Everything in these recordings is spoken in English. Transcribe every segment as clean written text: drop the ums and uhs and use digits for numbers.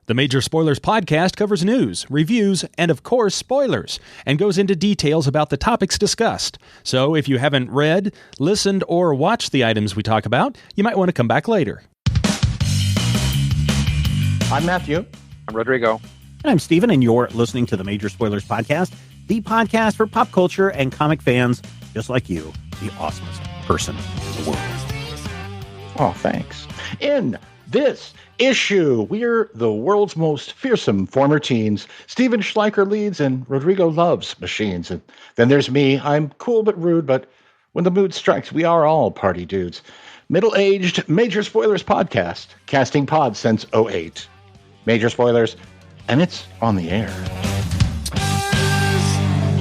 The Major Spoilers podcast covers news, reviews, and of course, spoilers, and goes into details about the topics discussed. So if you haven't read, listened, or watched the items we talk about, you might want to come back later. I'm Matthew. I'm Rodrigo. And I'm Steven, and you're listening to the Major Spoilers podcast, the podcast for pop culture and comic fans just like you, the awesomest person in the world. Oh, thanks. In this issue, we're the world's most fearsome former teens. Steven Schleicher leads, and Rodrigo loves machines. And then there's me. I'm cool but rude, but when the mood strikes, we are all party dudes. Middle-aged Major Spoilers podcast, casting pods since '08. Major Spoilers, and it's on the air.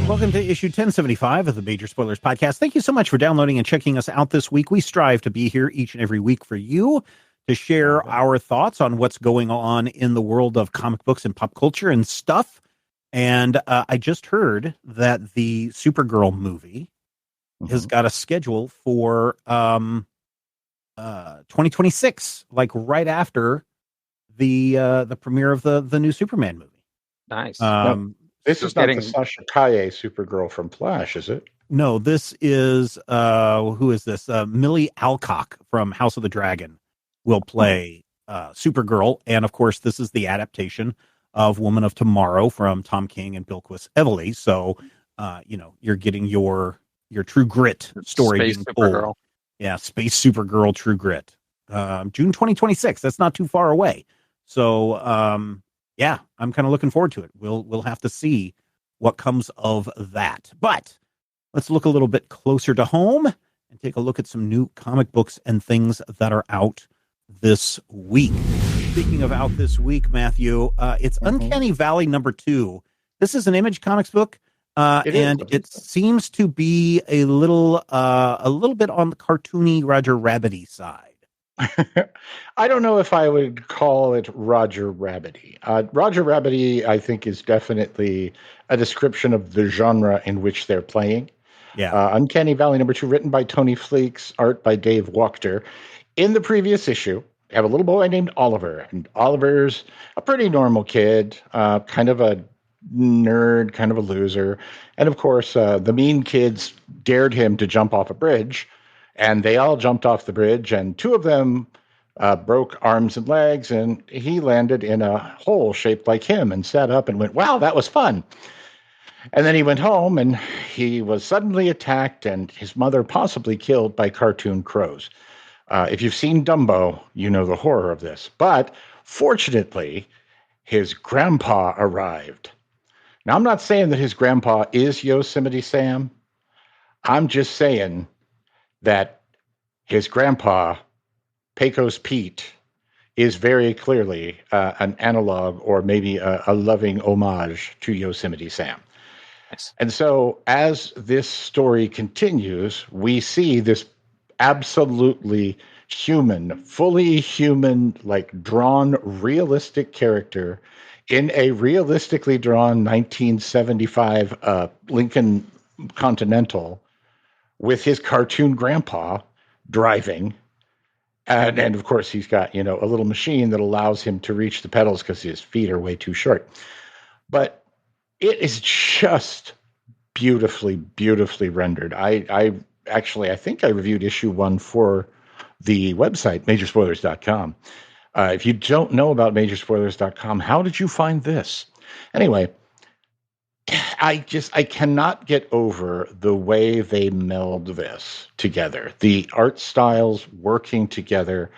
Welcome to issue 1075 of the Major Spoilers podcast. Thank you so much for downloading and checking us out this week. We strive to be here each and every week for you to share our thoughts on what's going on in the world of comic books and pop culture and stuff. And I just heard that the Supergirl movie has got a schedule for 2026, like right after the premiere of the new Superman movie. Nice. This is not the Sasha Kaye Supergirl from Flash, is it? No, this is who is this? Millie Alcock from House of the Dragon will play Supergirl, and of course, this is the adaptation of Woman of Tomorrow from Tom King and Bilquis Evely. So, you're getting your True Grit story Space being Supergirl. told. Yeah, Space Supergirl, True Grit. June 2026. That's not too far away. So, yeah, I'm kind of looking forward to it. We'll have to see what comes of that. But let's look a little bit closer to home and take a look at some new comic books and things that are out this week. Speaking of out this week, Matthew, it's Uncanny Valley #2. This is an Image Comics book, it seems to be a little bit on the cartoony Roger Rabbity side. I don't know if I would call it Roger Rabbity. Roger Rabbity, I think, is definitely a description of the genre in which they're playing. Yeah. Uncanny Valley #2, written by Tony Fleecs, art by Dave Wachter. In the previous issue, we have a little boy named Oliver, and Oliver's a pretty normal kid, kind of a nerd, kind of a loser. And of course, the mean kids dared him to jump off a bridge. And they all jumped off the bridge, and two of them broke arms and legs, and he landed in a hole shaped like him and sat up and went, wow, that was fun. And then he went home, and he was suddenly attacked and his mother possibly killed by cartoon crows. If you've seen Dumbo, you know the horror of this. But fortunately, his grandpa arrived. Now, I'm not saying that his grandpa is Yosemite Sam. I'm just saying that his grandpa, Pecos Pete, is very clearly an analog or maybe a loving homage to Yosemite Sam. Nice. And so as this story continues, we see this absolutely human, fully human, like drawn realistic character in a realistically drawn 1975 Lincoln Continental with his cartoon grandpa driving. And of course, he's got, a little machine that allows him to reach the pedals because his feet are way too short. But it is just beautifully, beautifully rendered. I think I reviewed issue 1 for the website, majorspoilers.com. If you don't know about majorspoilers.com, how did you find this? Anyway, I cannot get over the way they meld this together. The art styles working together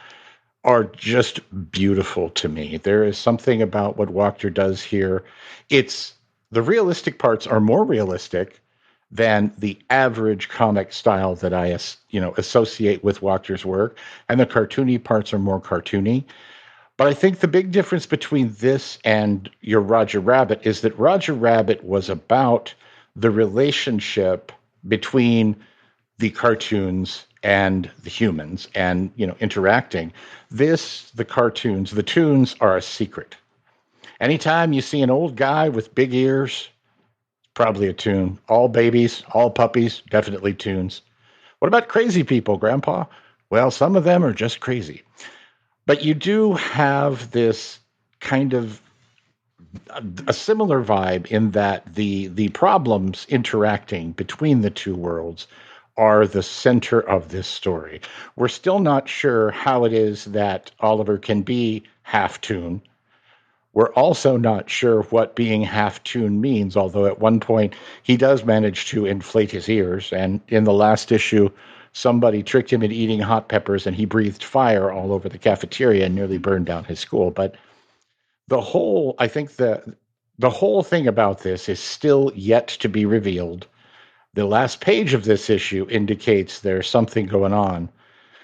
are just beautiful to me. There is something about what Wachter does here. The realistic parts are more realistic than the average comic style that I associate with Wachter's work, and the cartoony parts are more cartoony. But I think the big difference between this and your Roger Rabbit is that Roger Rabbit was about the relationship between the cartoons and the humans and, interacting. The toons are a secret. Anytime you see an old guy with big ears, probably a toon. All babies, all puppies, definitely toons. What about crazy people, Grandpa? Well, some of them are just crazy. But you do have this kind of a similar vibe in that the problems interacting between the two worlds are the center of this story. We're still not sure how it is that Oliver can be half-toon. We're also not sure what being half-toon means, although at one point he does manage to inflate his ears, and in the last issue, somebody tricked him into eating hot peppers and he breathed fire all over the cafeteria and nearly burned down his school. But I think the whole thing about this is still yet to be revealed. The last page of this issue indicates there's something going on,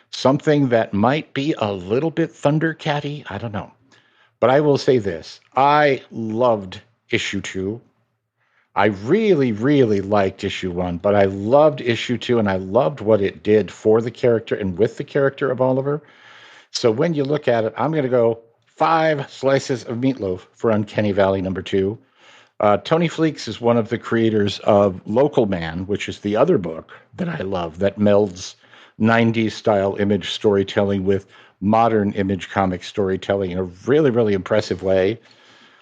something that might be a little bit Thundercat-y. I don't know. But I will say this. I loved issue 2. I really, really liked issue 1, but I loved issue 2, and I loved what it did for the character and with the character of Oliver. So when you look at it, I'm going to go 5 slices of meatloaf for Uncanny Valley number 2. Tony Fleecs is one of the creators of Local Man, which is the other book that I love that melds 90s style image storytelling with modern image comic storytelling in a really, really impressive way.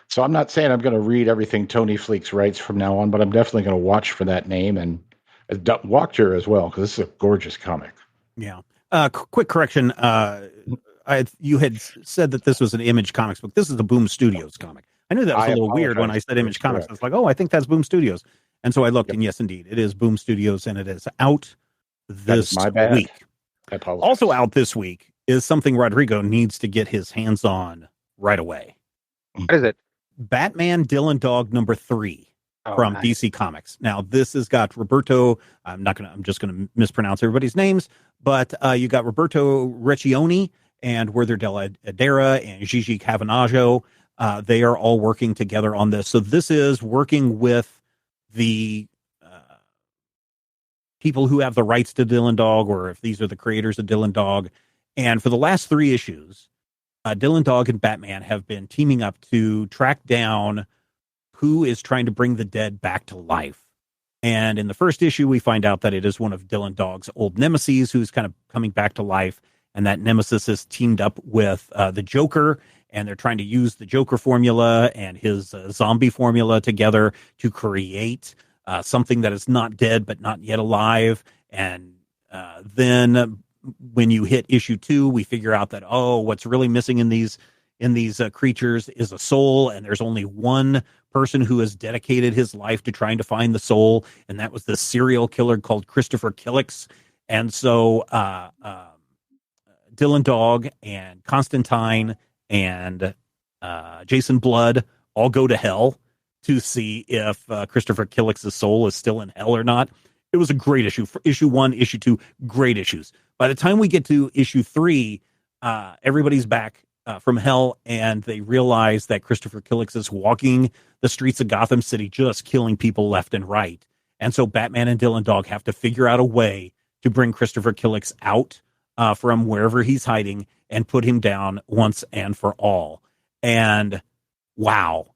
So I'm not saying I'm going to read everything Tony Fleecs writes from now on, but I'm definitely going to watch for that name, and Wachter as well, because this is a gorgeous comic. Yeah. Quick correction. You had said that this was an Image Comics book. This is the Boom Studios comic. I knew that was a little weird when I said Image Comics. I was like, oh, I think that's Boom Studios. And so I looked, and yes, indeed, it is Boom Studios, and it is out this week. I apologize. Also out this week is something Rodrigo needs to get his hands on right away. What is it? Batman Dylan Dog number 3 from nice. DC Comics. Now, this has got Roberto. I'm just going to mispronounce everybody's names, but you got Roberto Recchioni and Werther Della Adera and Gigi Cavanaggio. They are all working together on this. So this is working with the people who have the rights to Dylan Dog, or if these are the creators of Dylan Dog. And for the last 3 issues, Dylan Dog and Batman have been teaming up to track down who is trying to bring the dead back to life. And in the first issue, we find out that it is one of Dylan Dog's old nemesis who's kind of coming back to life. And that nemesis is teamed up with the Joker, and they're trying to use the Joker formula and his zombie formula together to create something that is not dead but not yet alive. And then when you hit issue 2, we figure out that, what's really missing in these creatures is a soul, and there's only one person who has dedicated his life to trying to find the soul, and that was the serial killer called Christopher Killix. And so Dylan Dog and Constantine and Jason Blood all go to hell to see if Christopher Killix's soul is still in hell or not. It was a great issue. For issue 1, issue 2, great issues. By the time we get to issue 3, everybody's back from hell, and they realize that Christopher Killix is walking the streets of Gotham City, just killing people left and right. And so Batman and Dylan Dog have to figure out a way to bring Christopher Killix out from wherever he's hiding and put him down once and for all. And wow,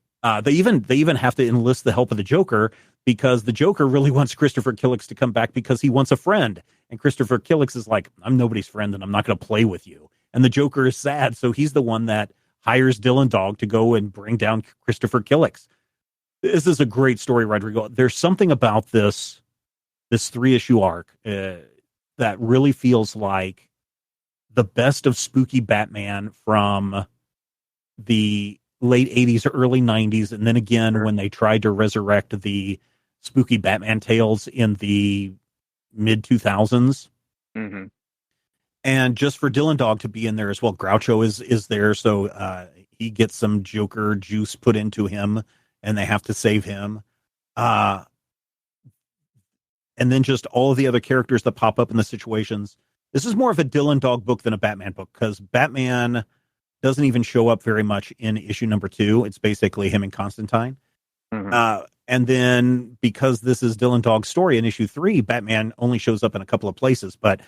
they even have to enlist the help of the Joker, because the Joker really wants Christopher Killix to come back because he wants a friend. And Christopher Killix is like, I'm nobody's friend and I'm not going to play with you. And the Joker is sad. So he's the one that hires Dylan Dog to go and bring down Christopher Killix. This is a great story, Rodrigo. There's something about this 3-issue arc that really feels like the best of spooky Batman from the late 80s or early 90s. And then again, when they tried to resurrect the spooky Batman tales in the mid 2000s. Mm-hmm. And just for Dylan Dog to be in there as well. Groucho is there. So he gets some Joker juice put into him and they have to save him. And then just all of the other characters that pop up in the situations. This is more of a Dylan Dog book than a Batman book, because Batman doesn't even show up very much in issue number 2. It's basically him and Constantine. Mm-hmm. And then because this is Dylan Dog's story in issue 3, Batman only shows up in a couple of places. But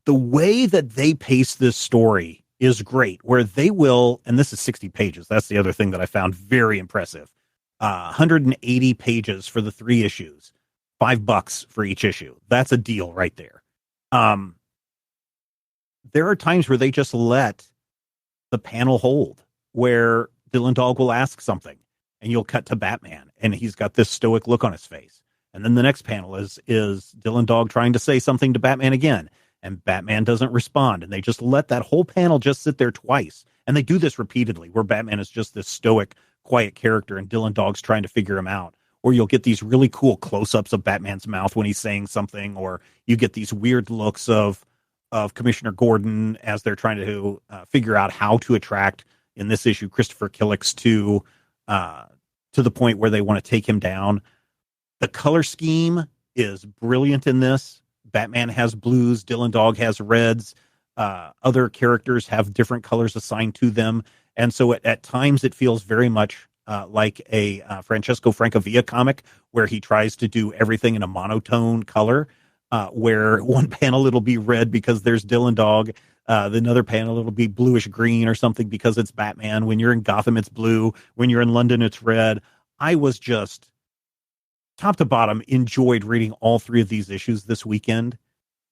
the way that they pace this story is great, where they will, and this is 60 pages. That's the other thing that I found very impressive. 180 pages for the 3 issues, $5 for each issue. That's a deal right there. There are times where they just let the panel hold, where Dylan Dog will ask something, and you'll cut to Batman, and he's got this stoic look on his face. And then the next panel is Dylan Dog trying to say something to Batman again, and Batman doesn't respond. And they just let that whole panel just sit there twice. And they do this repeatedly, where Batman is just this stoic, quiet character, and Dylan Dog's trying to figure him out. Or you'll get these really cool close-ups of Batman's mouth when he's saying something, or you get these weird looks of Commissioner Gordon as they're trying to figure out how to attract, in this issue, Christopher Killix to the point where they want to take him down. The color scheme is brilliant in this. Batman has blues, Dylan Dog has reds, other characters have different colors assigned to them. And so at times it feels very much like a Francesco Francavilla comic, where he tries to do everything in a monotone color, where one panel it'll be red because there's Dylan Dog, another panel it'll be bluish green or something because it's Batman. When you're in Gotham, it's blue. When you're in London, it's red. I was just, top to bottom, enjoyed reading all three of these issues this weekend.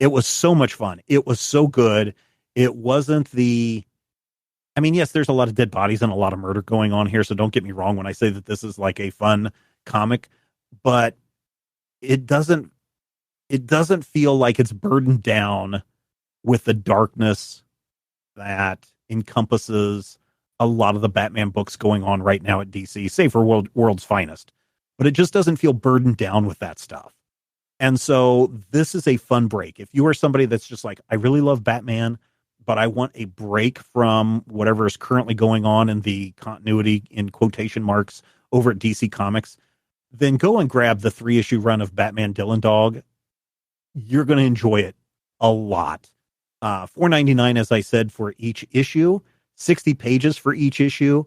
It was so much fun. It was so good. It wasn't yes, there's a lot of dead bodies and a lot of murder going on here, so don't get me wrong when I say that this is like a fun comic, but it doesn't feel like it's burdened down with the darkness that encompasses a lot of the Batman books going on right now at DC, save for World's Finest. But it just doesn't feel burdened down with that stuff. And so this is a fun break. If you are somebody that's just like, I really love Batman, but I want a break from whatever is currently going on in the continuity, in quotation marks, over at DC Comics, then go and grab the 3-issue run of Batman Dylan Dog. You're going to enjoy it a lot. $4.99, as I said, for each issue, 60 pages for each issue.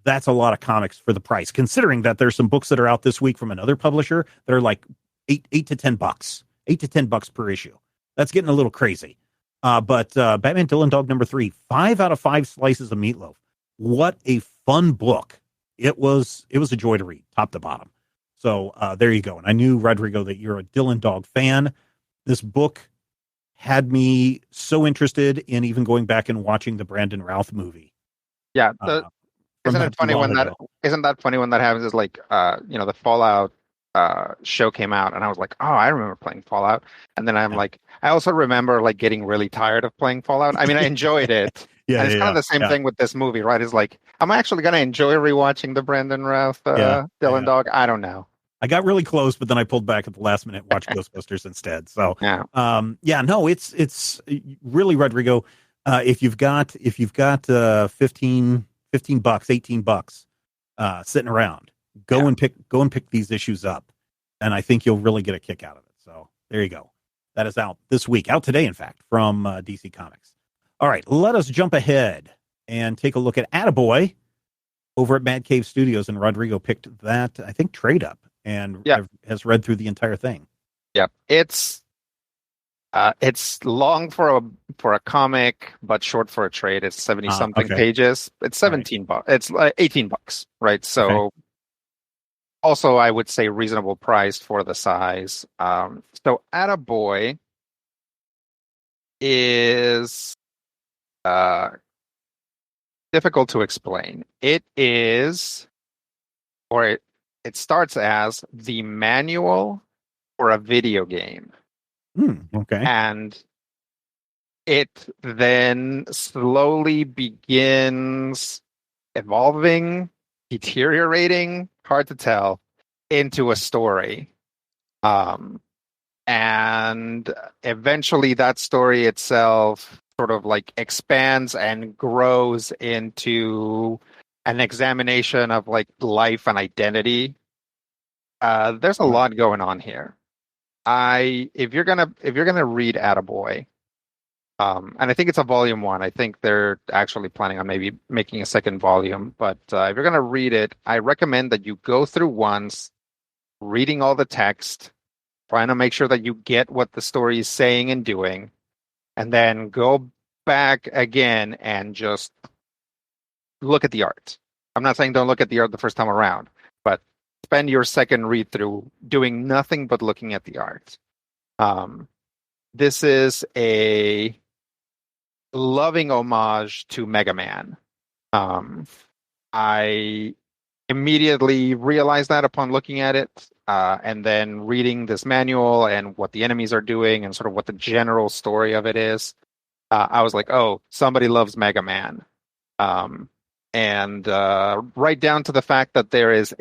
That's a lot of comics for the price, considering that there's some books that are out this week from another publisher that are like $8 to $10, $8 to $10 per issue. That's getting a little crazy. But Batman Dylan Dog number 3, 5 out of 5 slices of meatloaf. What a fun book. It was a joy to read, top to bottom. So there you go. And I knew, Rodrigo, that you're a Dylan Dog fan. This book had me so interested in even going back and watching the Brandon Routh movie. Yeah. Isn't that funny when that happens? Is like, the Fallout show came out, and I was like, oh, I remember playing Fallout. And then I'm like, I also remember like getting really tired of playing Fallout. I mean, I enjoyed it. And it's kind of the same thing with this movie, right? It's like, I'm actually going to enjoy rewatching the Brandon Routh Dylan Dog. I don't know. I got really close, but then I pulled back at the last minute and watched Ghostbusters instead. So, it's really, Rodrigo, if you've got $15, $18 sitting around, go and pick these issues up, and I think you'll really get a kick out of it. So there you go. That is out this week, out today, in fact, from DC Comics. All right, let us jump ahead and take a look at Atta Boy over at Mad Cave Studios, and Rodrigo picked that, I think, trade up, and has read through the entire thing. Yeah, it's long for a comic, but short for a trade. It's 70 something pages. It's $17. Right. It's $18, right? So, also I would say reasonable price for the size. So Atta Boy is difficult to explain. It is, or it starts as the manual for a video game. And it then slowly begins evolving, deteriorating, hard to tell, into a story. And eventually that story itself sort of like expands and grows into an examination of like life and identity. There's a lot going on here. If you're gonna read Atta Boy, and I think it's a volume 1. I think they're actually planning on maybe making a second volume. But if you're gonna read it, I recommend that you go through once, reading all the text, trying to make sure that you get what the story is saying and doing, and then go back again and just look at the art. I'm not saying don't look at the art the first time around, but spend your second read through doing nothing but looking at the art. This is a loving homage to Mega Man. I immediately realized that upon looking at it, and then reading this manual and what the enemies are doing and sort of what the general story of it is. I was like, oh, somebody loves Mega Man. And right down to the fact that there is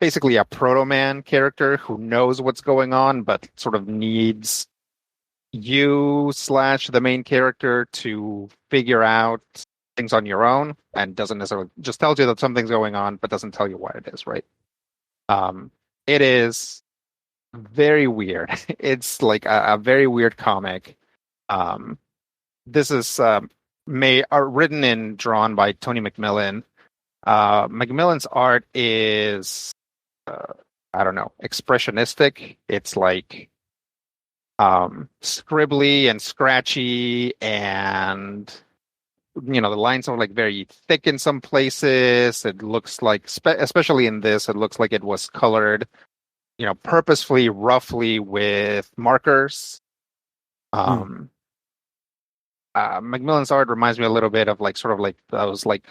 basically a Proto-Man character who knows what's going on, but sort of needs you/the main character to figure out things on your own, and doesn't necessarily just tells you that something's going on, but doesn't tell you what it is, right? It is very weird. It's like a very weird comic. This is written and drawn by Tony McMillan. McMillan's art is, I don't know, expressionistic. It's like scribbly and scratchy, and the lines are like very thick in some places. It looks like, especially in this, it looks like it was colored, purposefully roughly with markers. McMillan's art reminds me a little bit of sort of those late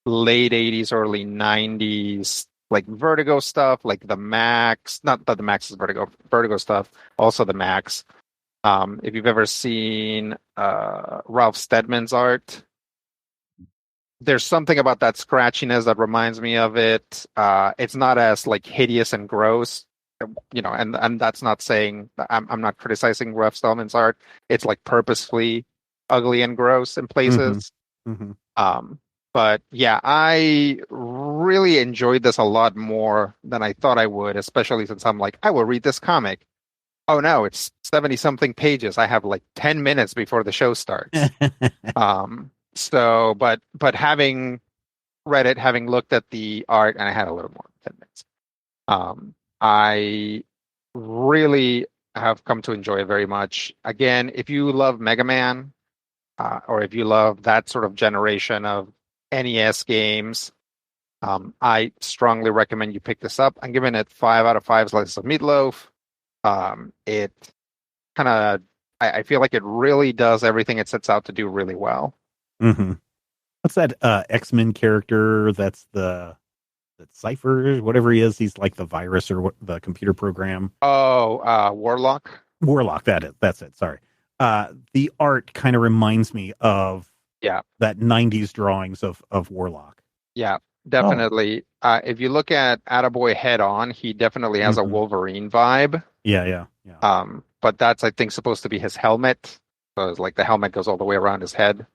80s, early 90s, like Vertigo stuff, like the Max. Not that the Max is Vertigo stuff, also the Max. If you've ever seen Ralph Steadman's art, there's something about that scratchiness that reminds me of it. It's not as hideous and gross, and that's not saying I'm not criticizing Ralph Steadman's art. It's purposefully ugly and gross in places. But yeah, I really enjoyed this a lot more than I thought I would, especially since I'm I will read this comic. Oh no, it's 70 something pages. I have 10 minutes before the show starts. But having read it, having looked at the art, and I had a little more than 10 minutes. I really have come to enjoy it very much. Again, if you love Mega Man, or if you love that sort of generation of NES games, I strongly recommend you pick this up. I'm giving it 5 out of 5 slices of meatloaf. It kind of, I feel like it really does everything it sets out to do really well. What's that X-Men character? That's the Cypher, whatever he is. He's like the virus or the computer program. Oh, Warlock. Warlock. That's it. Sorry. The art kind of reminds me of that 90s drawings of Warlock. Yeah, definitely. If you look at Atta Boy head on, he definitely has a Wolverine vibe. Yeah. But that's, I think, supposed to be his helmet. So it's the helmet goes all the way around his head.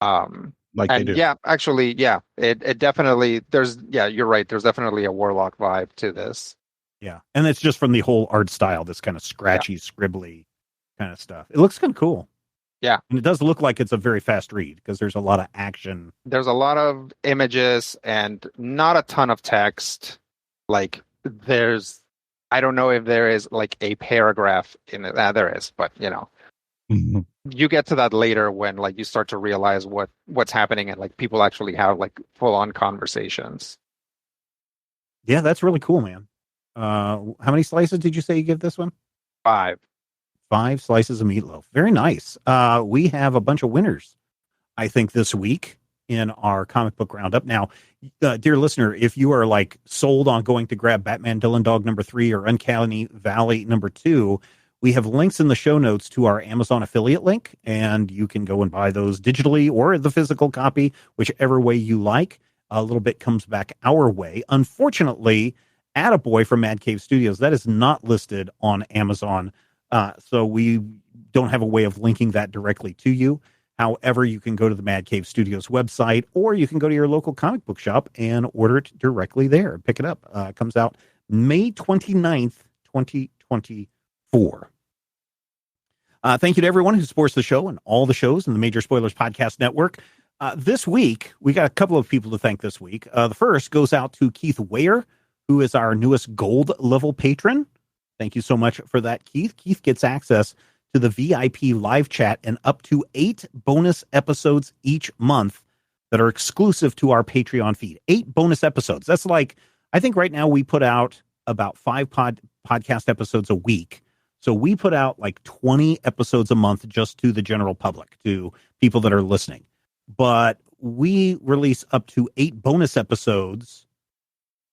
They do. Yeah, actually, yeah. It definitely, you're right. There's definitely a Warlock vibe to this. Yeah. And it's just from the whole art style, this kind of scratchy, scribbly kind of stuff. It looks kind of cool. Yeah. And it does look like it's a very fast read because there's a lot of action. There's a lot of images and not a ton of text. I don't know if there is a paragraph in it. There is, but you get to that later when you start to realize what's happening and people actually have full on conversations. Yeah, that's really cool, man. How many slices did you say you give this one? 5. 5 slices of meatloaf. Very nice. We have a bunch of winners, I think, this week in our comic book roundup. Now, dear listener, if you are sold on going to grab Batman Dylan Dog #3 or Uncanny Valley #2, we have links in the show notes to our Amazon affiliate link, and you can go and buy those digitally or the physical copy, whichever way you like. A little bit comes back our way. Unfortunately, Atta Boy from Mad Cave Studios, that is not listed on Amazon. So we don't have a way of linking that directly to you. However, you can go to the Mad Cave Studios website, or you can go to your local comic book shop and order it directly there. Pick it up. It comes out May 29th, 2024. Thank you to everyone who supports the show and all the shows in the Major Spoilers Podcast Network. This week, we got a couple of people to thank this week. The first goes out to Keith Weyer, who is our newest gold level patron. Thank you so much for that, Keith. Keith gets access to the VIP live chat and up to 8 bonus episodes each month that are exclusive to our Patreon feed. 8 bonus episodes. That's I think right now we put out about 5 podcast episodes a week. So we put out 20 episodes a month just to the general public, to people that are listening. But we release up to 8 bonus episodes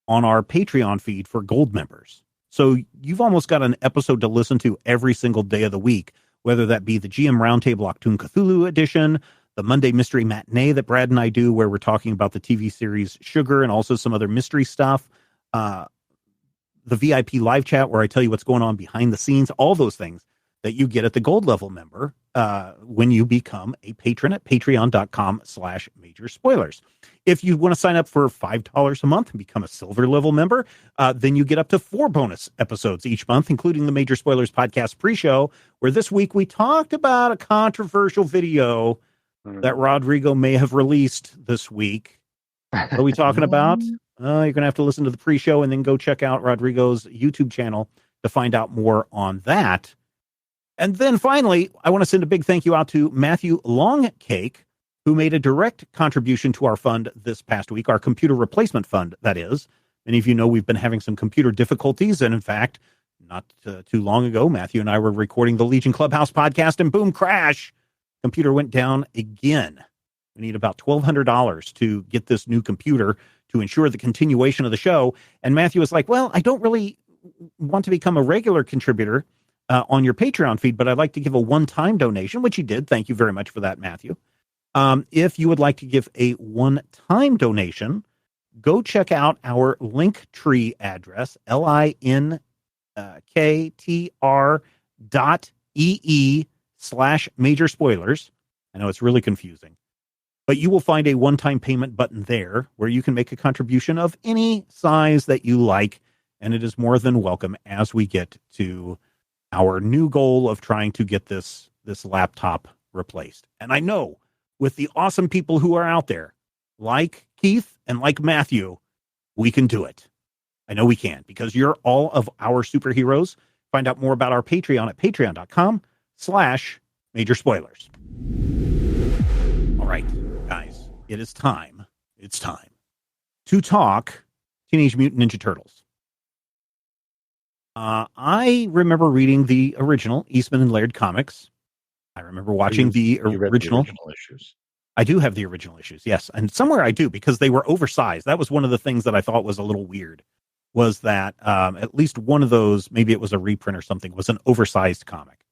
on our Patreon feed for gold members. So you've almost got an episode to listen to every single day of the week, whether that be the GM Roundtable Octoon Cthulhu edition, the Monday Mystery Matinee that Brad and I do, where we're talking about the TV series Sugar and also some other mystery stuff, the VIP live chat where I tell you what's going on behind the scenes, all those things that you get at the gold level member when you become a patron at patreon.com/major spoilers. If you want to sign up for $5 a month and become a silver level member, then you get up to 4 bonus episodes each month, including the Major Spoilers podcast pre-show, where this week we talked about a controversial video that Rodrigo may have released this week. What are we talking about? You're going to have to listen to the pre-show and then go check out Rodrigo's YouTube channel to find out more on that. And then finally, I want to send a big thank you out to Matthew Longcake, who made a direct contribution to our fund this past week, our computer replacement fund, that is. Many of you know we've been having some computer difficulties, and in fact, not too long ago, Matthew and I were recording the Legion Clubhouse podcast, and boom, crash! Computer went down again. We need about $1,200 to get this new computer to ensure the continuation of the show. And Matthew was like, well, I don't really want to become a regular contributor on your Patreon feed, but I'd like to give a one-time donation, which he did. Thank you very much for that, Matthew. If you would like to give a one-time donation, go check out our Linktree address, linktr.ee/major spoilers. I know it's really confusing, but you will find a one-time payment button there where you can make a contribution of any size that you like, and it is more than welcome as we get to our new goal of trying to get this laptop replaced. And I know with the awesome people who are out there, like Keith and like Matthew, we can do it. I know we can, because you're all of our superheroes. Find out more about our Patreon at patreon.com/major spoilers. All right, guys, it is time. It's time to talk Teenage Mutant Ninja Turtles. I remember reading the original Eastman and Laird comics. I remember watching the original issues. I do have the original issues, yes. And somewhere I do, because they were oversized. That was one of the things that I thought was a little weird, was that at least one of those, maybe it was a reprint or something, was an oversized comic.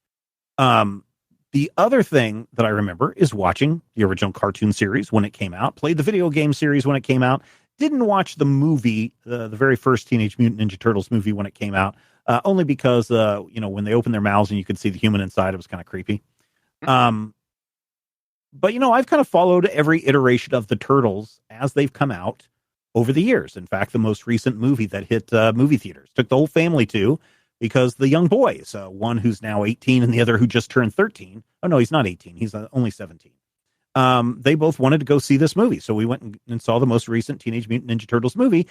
The other thing that I remember is watching the original cartoon series when it came out, played the video game series when it came out, didn't watch the movie, the very first Teenage Mutant Ninja Turtles movie when it came out, only because, when they opened their mouths and you could see the human inside, it was kind of creepy. But, I've kind of followed every iteration of the Turtles as they've come out over the years. In fact, the most recent movie that hit movie theaters took the whole family to, because the young boys, one who's now 18 and the other who just turned 13. Oh, no, he's not 18. He's only 17. They both wanted to go see this movie. So we went and saw the most recent Teenage Mutant Ninja Turtles movie.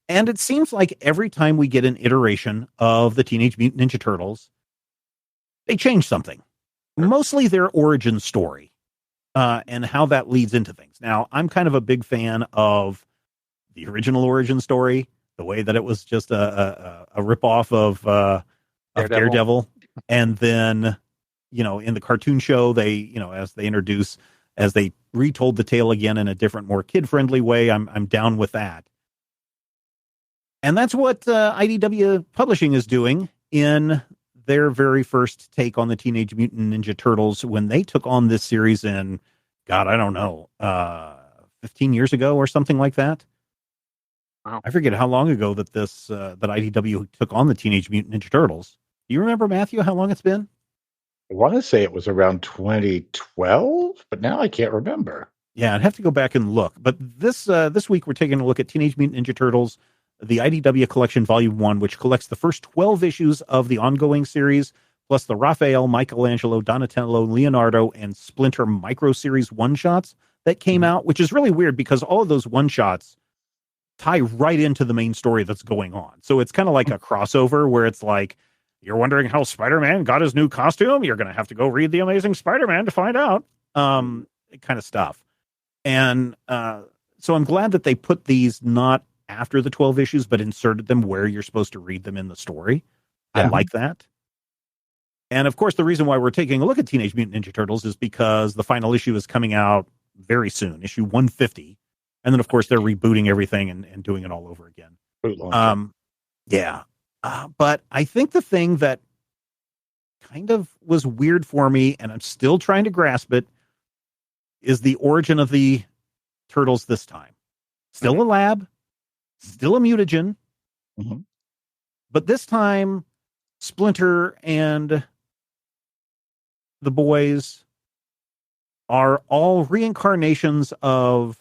And it seems like every time we get an iteration of the Teenage Mutant Ninja Turtles, they change something. Mostly their origin story and how that leads into things. Now, I'm kind of a big fan of the original origin story, the way that it was just a ripoff of Daredevil. And then, in the cartoon show, they, as they retold the tale again in a different, more kid-friendly way, I'm down with that. And that's what IDW Publishing is doing in their very first take on the Teenage Mutant Ninja Turtles when they took on this series in, God, I don't know, 15 years ago or something like that. Wow. I forget how long ago that that IDW took on the Teenage Mutant Ninja Turtles. Do you remember, Matthew, how long it's been? I want to say it was around 2012, but now I can't remember. Yeah, I'd have to go back and look. But this week we're taking a look at Teenage Mutant Ninja Turtles, the IDW Collection Volume 1, which collects the first 12 issues of the ongoing series, plus the Raphael, Michelangelo, Donatello, Leonardo, and Splinter micro series one-shots that came out, which is really weird because all of those one-shots tie right into the main story that's going on. So it's kind of like a crossover where it's like, you're wondering how Spider-Man got his new costume? You're going to have to go read The Amazing Spider-Man to find out. Kind of stuff. And so I'm glad that they put these not after the 12 issues, but inserted them where you're supposed to read them in the story. Yeah. I like that. And of course, the reason why we're taking a look at Teenage Mutant Ninja Turtles is because the final issue is coming out very soon, issue 150. And then, of course, they're rebooting everything and doing it all over again. Yeah. But I think the thing that kind of was weird for me, and I'm still trying to grasp it, is the origin of the turtles this time. Still a lab, still a mutagen, but this time Splinter and the boys are all reincarnations of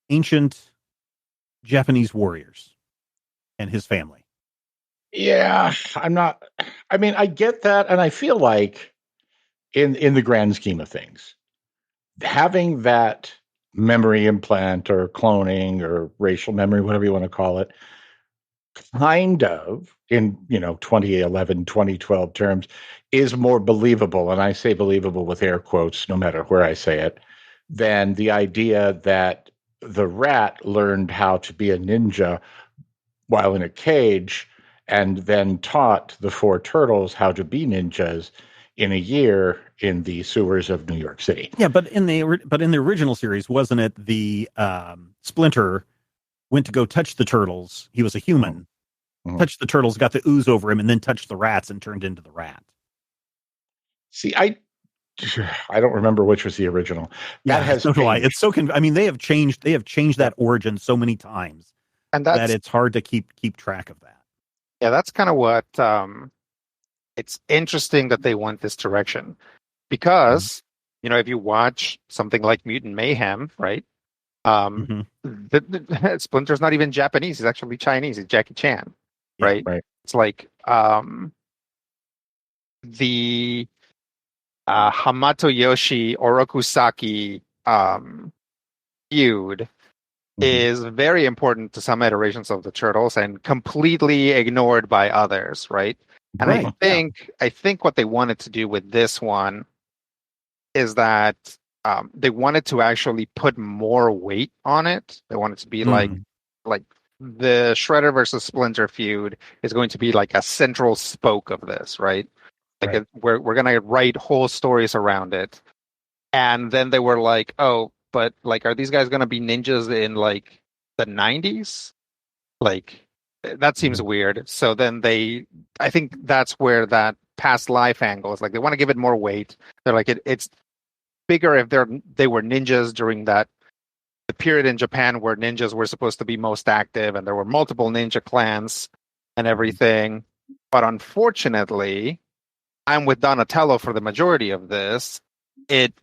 ancient Japanese warriors and his family. Yeah, I get that, and I feel like in the grand scheme of things, having that memory implant or cloning or racial memory, whatever you want to call it, kind of in 2011, 2012 terms, is more believable, and I say believable with air quotes no matter where I say it, than the idea that the rat learned how to be a ninja while in a cage and then taught the four turtles how to be ninjas in a year in the sewers of New York City. Yeah, but in the original series, wasn't it the Splinter went to go touch the turtles? He was a human. Touched the turtles, got the ooze over him, and then touched the rats and turned into the rat. See, I don't remember which was the original. Yeah, that has no lie. It's so they have changed that origin so many times, and that it's hard to keep track of that. Yeah, that's kind of what it's interesting that they went this direction, because if you watch something like Mutant Mayhem, right? Splinter's not even Japanese; he's actually Chinese. He's Jackie Chan, right? Right. It's like the Hamato Yoshi Orokusaki feud is very important to some iterations of the Turtles and completely ignored by others, right? And I think what they wanted to do with this one is that they wanted to actually put more weight on it. They wanted to be like the Shredder versus Splinter feud is going to be like a central spoke of this, right? Like we're going to write whole stories around it. And then they were like, oh, but like, are these guys going to be ninjas in like the 90s? Like, that seems weird. So then I think that's where that past life angle is. Like, they want to give it more weight. They're like, it's bigger if they were ninjas during the period in Japan where ninjas were supposed to be most active, and there were multiple ninja clans and everything. But unfortunately, I'm with Donatello for the majority of this. It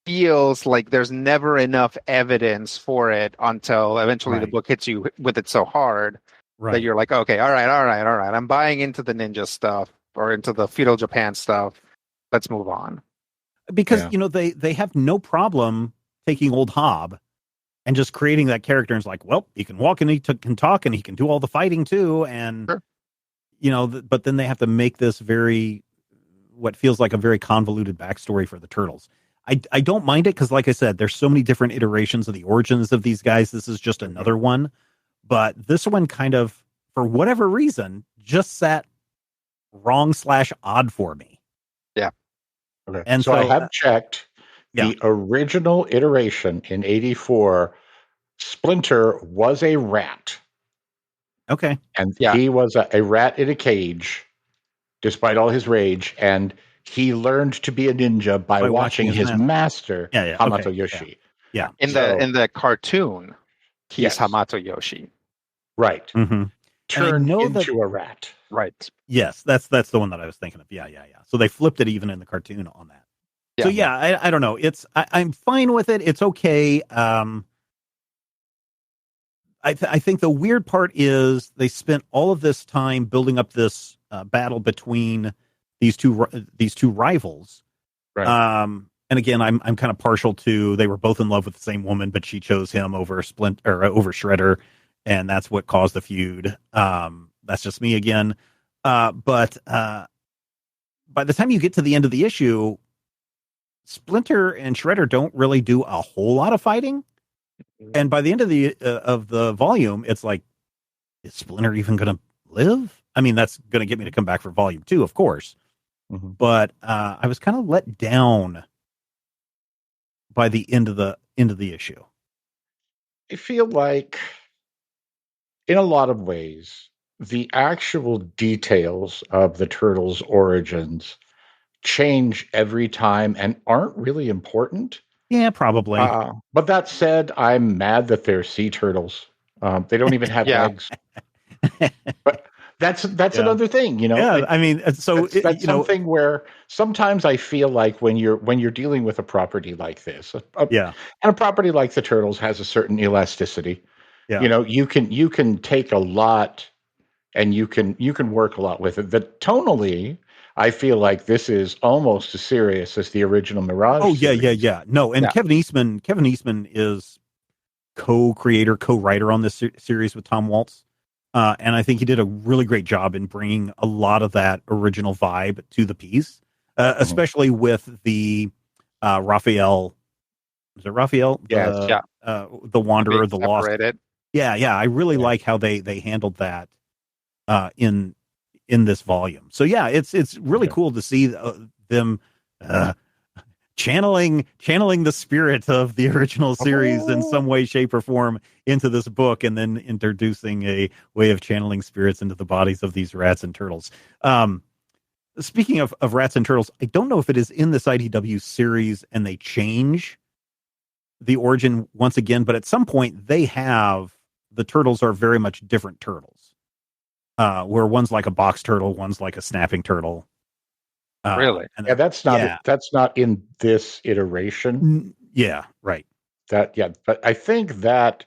feels like there's never enough evidence for it until eventually the book hits you with it so hard that you're like, okay, all right. I'm buying into the ninja stuff or into the feudal Japan stuff. Let's move on. Because, they have no problem taking old Hob and just creating that character. And it's like, well, he can walk and he can talk and he can do all the fighting too. And, but then they have to make this what feels like a very convoluted backstory for the Turtles. I don't mind it because, like I said, there's so many different iterations of the origins of these guys. This is just another one. But this one kind of, for whatever reason, just sat wrong/odd for me. Yeah. Okay. And so I have checked the original iteration in 84. Splinter was a rat. Okay. And he was a rat in a cage, despite all his rage. And he learned to be a ninja by watching his master, Hamato Yoshi. Yeah. In the cartoon, he's Hamato Yoshi. Right. Turned into a rat. Right. Yes, that's the one that I was thinking of. Yeah. So they flipped it even in the cartoon on that. Yeah. So I don't know. I'm fine with it. It's okay. I think the weird part is they spent all of this time building up this battle between these two rivals. Right. And again, I'm kind of partial to, they were both in love with the same woman, but she chose him over over Shredder, and that's what caused the feud. That's just me again. But by the time you get to the end of the issue, Splinter and Shredder don't really do a whole lot of fighting. And by the end of the volume, it's like, is Splinter even going to live? I mean, that's going to get me to come back for volume 2, of course. But I was kind of let down by the end of the issue? I feel like, in a lot of ways, the actual details of the turtles' origins change every time and aren't really important. Yeah, probably. But that said, I'm mad that they're sea turtles. They don't even have Yeah. legs. But that's Yeah. another thing, you know. Yeah, I mean, so That's something where sometimes I feel like when you're dealing with a property like this, yeah, and a property like the turtles has a certain elasticity. yeah. You know, you can take a lot and you can work a lot with it. That tonally, I feel like this is almost as serious as the original Mirage. Oh yeah, series. yeah. No, and Yeah. Kevin Eastman is co-creator, co-writer on this series with Tom Waltz. And I think he did a really great job in bringing a lot of that original vibe to the piece, especially with the Raphael. Is it Raphael? Yes. The Wanderer, Being the Lost. separated. Yeah. I really like how they handled that in this volume. So yeah, it's really cool to see them channeling the spirit of the original series in some way, shape, or form into this book, and then introducing a way of channeling spirits into the bodies of these rats and turtles. Speaking of rats and turtles, I don't know if it is in this IDW series and they change the origin once again, but at some point the turtles are very much different turtles. Where one's like a box turtle, one's like a snapping turtle. Really? Yeah, that's not in this iteration. Yeah, right. But I think that,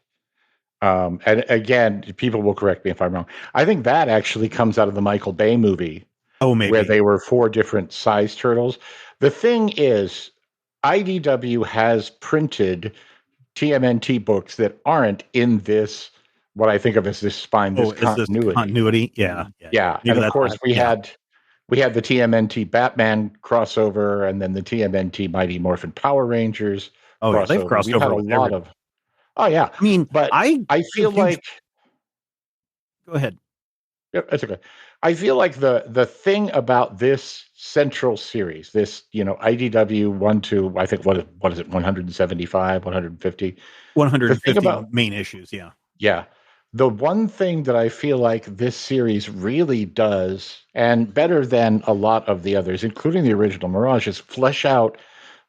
and again, people will correct me if I'm wrong. I think that actually comes out of the Michael Bay movie. Oh, maybe. Where they were 4 different size turtles. The thing is, IDW has printed TMNT books that aren't in this, what I think of as this spine, this continuity. This continuity? Yeah. And of course, we had the TMNT Batman crossover, and then the TMNT Mighty Morphin Power Rangers crossover. Yeah, they've crossed over had a lot of. Oh yeah, I mean, but I feel like. Go ahead. Yeah, that's okay. I feel like the thing about this central series, this IDW 1 to I think what is it 175, 150, 150 main issues. Yeah. Yeah. The one thing that I feel like this series really does, and better than a lot of the others, including the original Mirage, is flesh out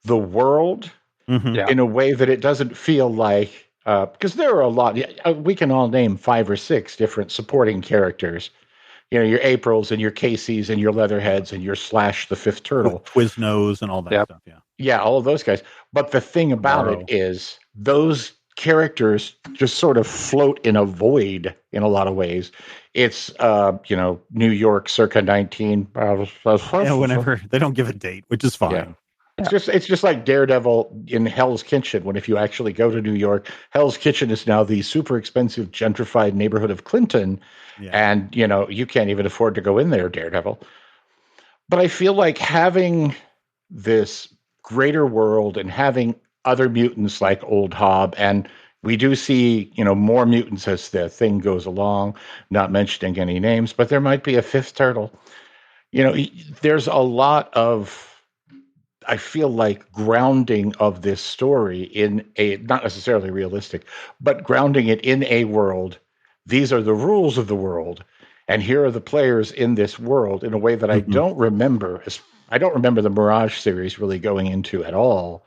the world in a way that it doesn't feel like, because there are a lot, we can all name 5 or 6 different supporting characters. You know, your Aprils and your Caseys and your Leatherheads and your Slash the Fifth Turtle. Quiznos and all that stuff, yeah. Yeah, all of those guys. But the thing about it is those characters just sort of float in a void in a lot of ways. It's, New York circa 19. Whenever they don't give a date, which is fine. Yeah. It's just like Daredevil in Hell's Kitchen. When if you actually go to New York, Hell's Kitchen is now the super expensive gentrified neighborhood of Clinton, and you can't even afford to go in there, Daredevil. But I feel like having this greater world and having other mutants like Old Hob, and we do see more mutants as the thing goes along. Not mentioning any names, but there might be a 5th turtle. There's a lot of. I feel like grounding of this story in a, not necessarily realistic, but grounding it in a world. These are the rules of the world, and here are the players in this world in a way that I don't remember. I don't remember the Mirage series really going into at all,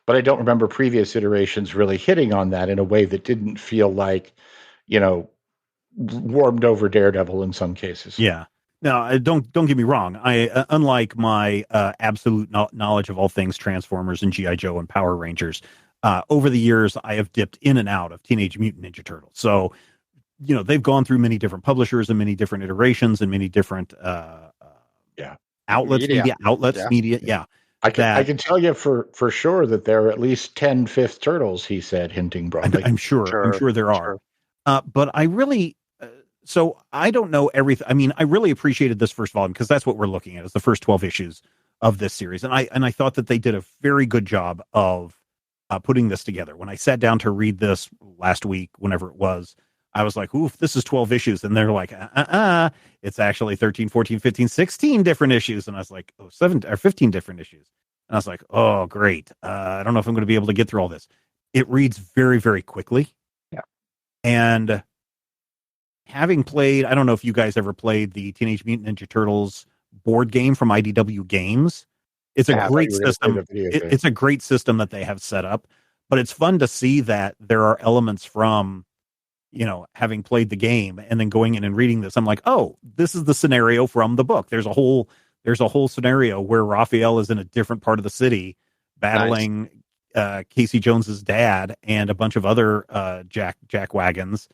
but I don't remember previous iterations really hitting on that in a way that didn't feel like, warmed over Daredevil in some cases. Yeah. Now, don't get me wrong. I, unlike my absolute knowledge of all things Transformers and G.I. Joe and Power Rangers, over the years I have dipped in and out of Teenage Mutant Ninja Turtles. So, they've gone through many different publishers and many different iterations and many different outlets, media. Yeah. I can tell you for sure that there are at least 10 Fifth Turtles, he said, hinting broadly. I'm sure there are. But I really. So I don't know everything. I mean, I really appreciated this first volume because that's what we're looking at is the first 12 issues of this series. And I thought that they did a very good job of putting this together. When I sat down to read this last week, whenever it was, I was like, oof, this is 12 issues. And they're like, it's actually 13, 14, 15, 16 different issues. And I was like, 7 or 15 different issues. And I was like, oh, great. I don't know if I'm going to be able to get through all this. It reads very, very quickly. Yeah. And having played, I don't know if you guys ever played the Teenage Mutant Ninja Turtles board game from IDW Games. It's a great system. It's a great system that they have set up, but it's fun to see that there are elements from, having played the game and then going in and reading this. I'm like, oh, this is the scenario from the book. There's a whole scenario where Raphael is in a different part of the city battling Casey Jones's dad and a bunch of other jack wagons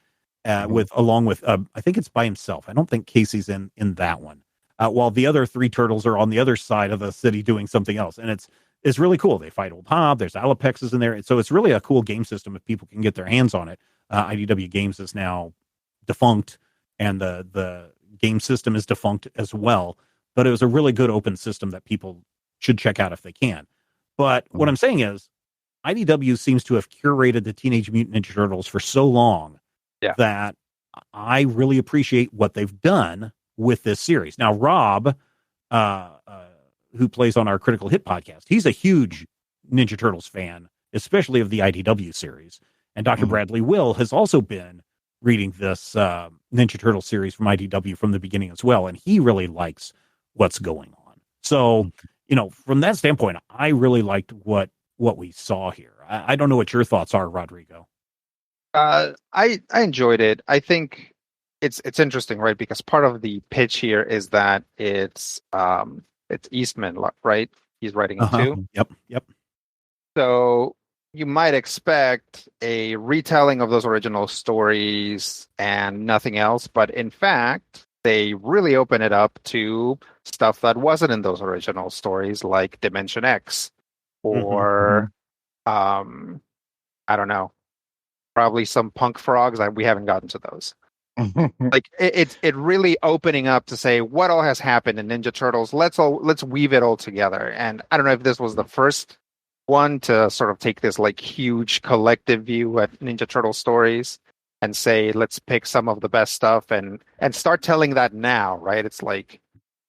along with I think it's by himself. I don't think Casey's in that one. While the other three turtles are on the other side of the city doing something else. And it's really cool. They fight Old Hob. There's Alapexes in there. And so it's really a cool game system if people can get their hands on it. IDW Games is now defunct, and the game system is defunct as well. But it was a really good open system that people should check out if they can. But what I'm saying is, IDW seems to have curated the Teenage Mutant Ninja Turtles for so long that I really appreciate what they've done with this series. Now, Rob, who plays on our Critical Hit podcast, he's a huge Ninja Turtles fan, especially of the IDW series. And Dr. Bradley Will has also been reading this Ninja Turtle series from IDW from the beginning as well, and he really likes what's going on. So, from that standpoint, I really liked what we saw here. I don't know what your thoughts are, Rodrigo. I enjoyed it. I think it's interesting, right? Because part of the pitch here is that it's Eastman, right? He's writing it too. Yep. So you might expect a retelling of those original stories and nothing else, but in fact, they really open it up to stuff that wasn't in those original stories, like Dimension X, or I don't know, probably some punk frogs. We haven't gotten to those. Like it really opening up to say what all has happened in Ninja Turtles. Let's weave it all together. And I don't know if this was the first one to sort of take this like huge collective view at Ninja Turtle stories and say, let's pick some of the best stuff and start telling that now, right? It's like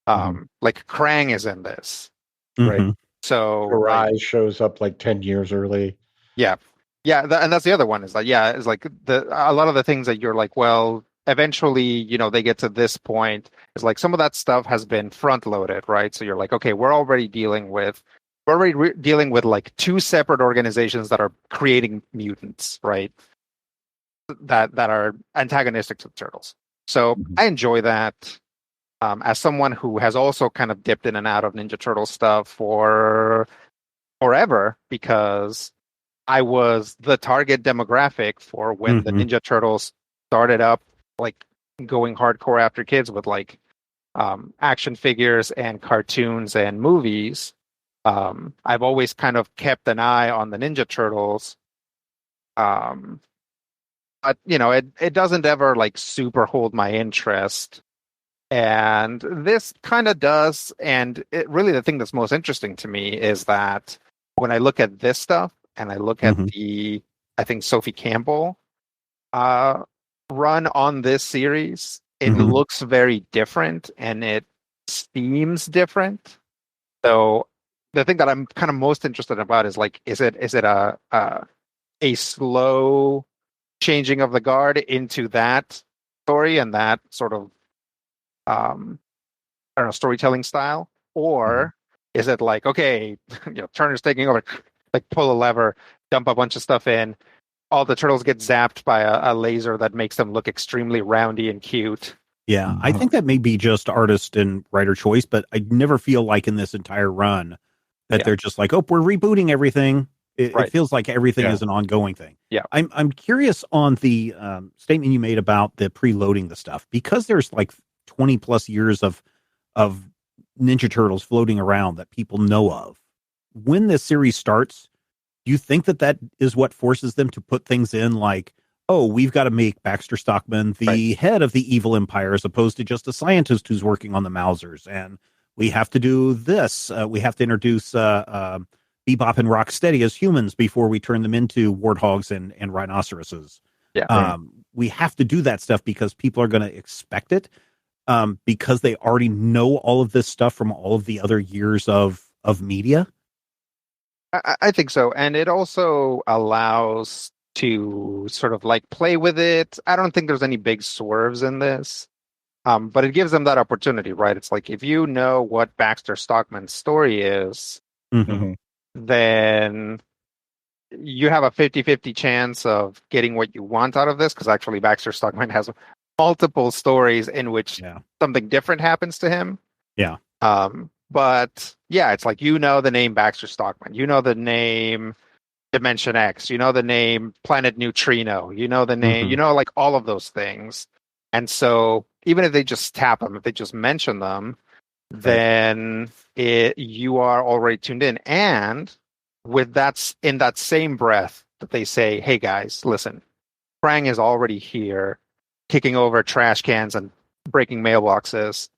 like Krang is in this, right? So Arise shows up like 10 years early. Yeah, and that's the other one. Is like it's like a lot of the things that you're like, well, eventually, they get to this point. It's like some of that stuff has been front loaded, right? So you're like, okay, we're already dealing with like two separate organizations that are creating mutants, right? That are antagonistic to the turtles. So I enjoy that. As someone who has also kind of dipped in and out of Ninja Turtle stuff for forever, because I was the target demographic for when the Ninja Turtles started up, like going hardcore after kids with like action figures and cartoons and movies. I've always kind of kept an eye on the Ninja Turtles. But it doesn't ever like super hold my interest. And this kind of does. And really the thing that's most interesting to me is that when I look at this stuff and I look at I think Sophie Campbell run on this series, it looks very different and it seems different. So the thing that I'm kind of most interested about is like, is it a slow changing of the guard into that story and that sort of I don't know, storytelling style, or is it like, okay, Turner's taking over, like pull a lever, dump a bunch of stuff in, all the turtles get zapped by a laser that makes them look extremely roundy and cute. Yeah, I think that may be just artist and writer choice, but I never feel like in this entire run that they're just like, oh, we're rebooting everything. It feels like everything is an ongoing thing. Yeah, I'm curious on the statement you made about the preloading the stuff, because there's like 20 plus years of Ninja Turtles floating around that people know of. When this series starts, do you think that is what forces them to put things in like, oh, we've got to make Baxter Stockman the head of the evil empire as opposed to just a scientist who's working on the Mausers, and we have to do this. We have to introduce Bebop and Rocksteady as humans before we turn them into warthogs and rhinoceroses. Yeah, we have to do that stuff because people are going to expect it, because they already know all of this stuff from all of the other years of media. I think so. And it also allows to sort of like play with it. I don't think there's any big swerves in this. But it gives them that opportunity, right? It's like if you know what Baxter Stockman's story is, Mhm. then you have a 50-50 chance of getting what you want out of this, because actually Baxter Stockman has multiple stories in which something different happens to him. Yeah. But yeah, it's like, you know, the name Baxter Stockman, you know, the name Dimension X, you know, the name Planet Neutrino, you know, the name, you know, like all of those things. And so even if they just tap them, if they just mention them, then you are already tuned in. And with that, in that same breath that they say, hey guys, listen, Krang is already here, kicking over trash cans and breaking mailboxes.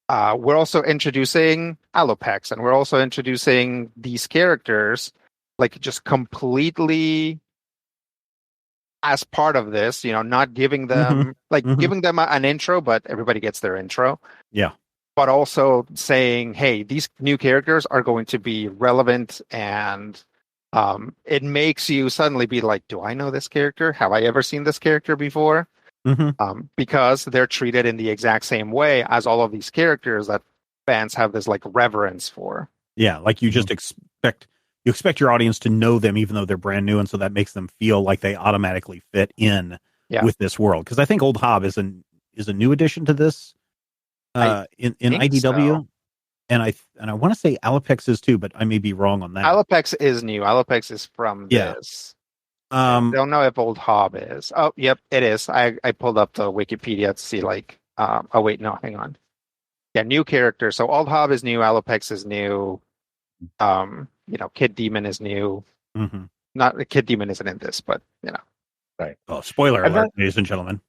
We're also introducing Alopex, and we're also introducing these characters, like just completely as part of this, you know, not giving them giving them an intro, but everybody gets their intro. Yeah. But also saying, hey, these new characters are going to be relevant, and it makes you suddenly be like, do I know this character? Have I ever seen this character before? Because they're treated in the exact same way as all of these characters that fans have this like reverence for. Yeah, like you just expect your audience to know them even though they're brand new, and so that makes them feel like they automatically fit in with this world. Because I think Old Hob is a new addition to this in IDW, so. and I want to say Alopex is too, but I may be wrong on that. Alopex is new. Alopex is from this. I don't know if Old Hob is. Oh, yep, it is. I pulled up the Wikipedia to see like. Oh wait, no, hang on. Yeah, new character. So Old Hob is new. Alopex is new. You know, Kid Demon is new. Not Kid Demon isn't in this, but you know. Right. Oh, spoiler alert, ladies and gentlemen.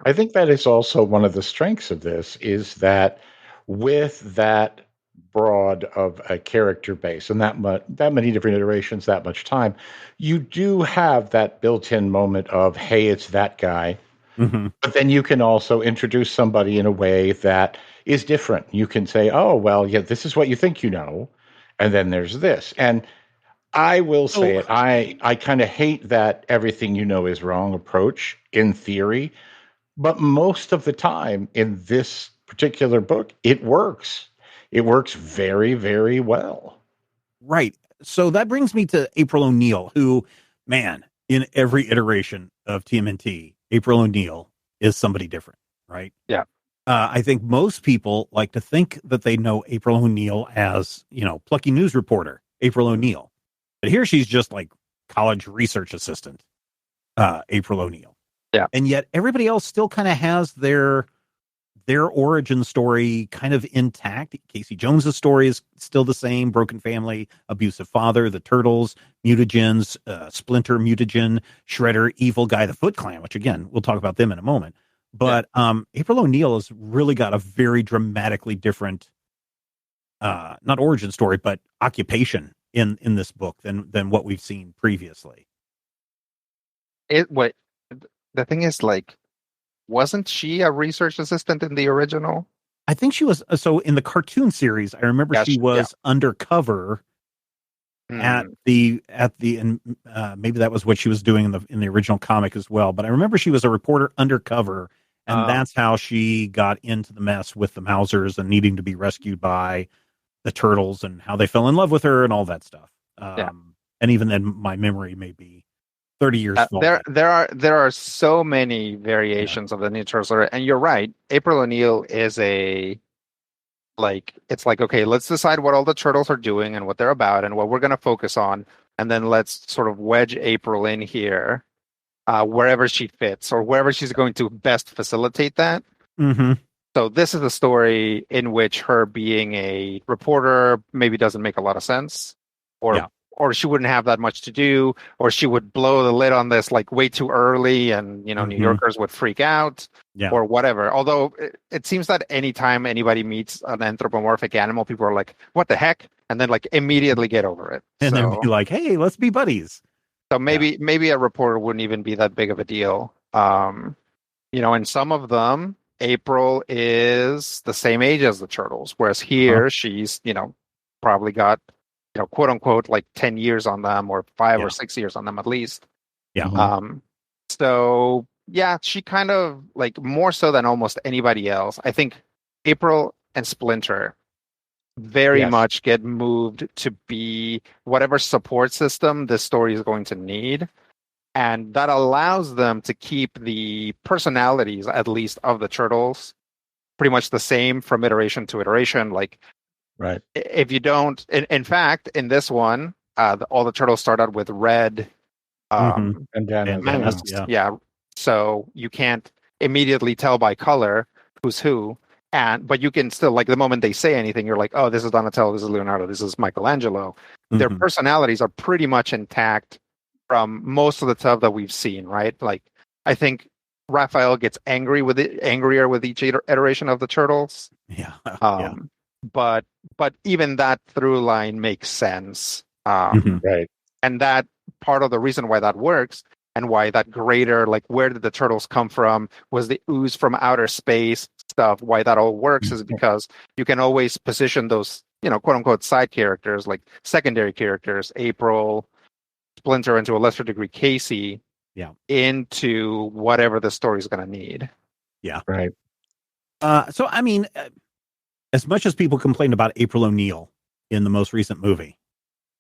I think that is also one of the strengths of this, is that with that broad of a character base and that many different iterations, that much time, you do have that built-in moment of, hey, it's that guy. But then you can also introduce somebody in a way that is different. You can say, oh, well, yeah, this is what you think you know, and then there's this. And I will say it, I kind of hate that everything you know is wrong approach in theory. But most of the time in this particular book, it works. It works very, very well. Right. So that brings me to April O'Neil, who, man, in every iteration of TMNT, April O'Neil is somebody different, right? Yeah. I think most people like to think that they know April O'Neil as, you know, plucky news reporter, April O'Neil. But here she's just like college research assistant, April O'Neil. Yeah. And yet everybody else still kind of has their origin story kind of intact. Casey Jones's story is still the same: broken family, abusive father, the Turtles, mutagens, Splinter, mutagen, Shredder, evil guy, the Foot Clan, which again, we'll talk about them in a moment. But April O'Neil has really got a very dramatically different, not origin story, but occupation in this book than what we've seen previously. The thing is, like, wasn't she a research assistant in the original? I think she was. So in the cartoon series, I remember she was undercover at the and maybe that was what she was doing in the original comic as well. But I remember she was a reporter undercover, and that's how she got into the mess with the Mausers and needing to be rescued by the Turtles, and how they fell in love with her and all that stuff. And even then, my memory may be 30 years. There are so many variations of the Ninja Turtles, and you're right. April O'Neil is it's like, okay, let's decide what all the Turtles are doing and what they're about and what we're going to focus on, and then let's sort of wedge April in here, wherever she fits or wherever she's going to best facilitate that. So this is a story in which her being a reporter maybe doesn't make a lot of sense, or she wouldn't have that much to do, or she would blow the lid on this like way too early, and you know, New Yorkers would freak out, or whatever. Although it seems that anytime anybody meets an anthropomorphic animal, people are like, "What the heck?" and then like immediately get over it, and then be like, "Hey, let's be buddies." So maybe a reporter wouldn't even be that big of a deal. You know, in some of them, April is the same age as the Turtles, whereas here she's, you know, probably got quote unquote, like 10 years on them, or 5 Yeah. or 6 years on them at least. Yeah. So yeah, she kind of, like, more so than almost anybody else, I think April and Splinter very Yes. much get moved to be whatever support system this story is going to need. And that allows them to keep the personalities, at least, of the turtles pretty much the same from iteration to iteration. Like, Right. if you don't, in fact, in this one, all the turtles start out with red And masks. yeah. Yeah. So you can't immediately tell by color who's who. But you can still, like, the moment they say anything, you're like, oh, this is Donatello, this is Leonardo, this is Michelangelo. Their personalities are pretty much intact from most of the stuff that we've seen, right? Like, I think Raphael gets angrier with each iteration of the turtles. Yeah. But even that through line makes sense. Right. And that part of the reason why that works, and why that greater, like, where did the turtles come from, was the ooze from outer space stuff, why that all works is because you can always position those, quote unquote, side characters, like secondary characters, April, Splinter, and to a lesser degree Casey, into whatever the story's going to need. Yeah. Right. So, I mean, as much as people complained about April O'Neil in the most recent movie,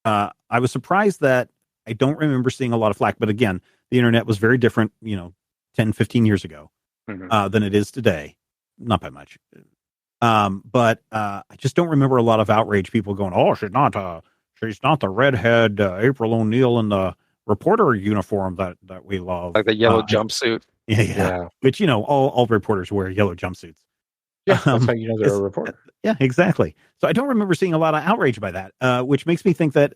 I was surprised that I don't remember seeing a lot of flack. But again, the internet was very different, 10, 15 years ago than it is today. Not by much. But I just don't remember a lot of outrage, people going, oh, she's not the redhead April O'Neil in the reporter uniform that we love. Like the yellow jumpsuit. Yeah. Which, all reporters wear yellow jumpsuits. Yeah, that's how you know they're a reporter. Yeah, exactly. So I don't remember seeing a lot of outrage by that, which makes me think that,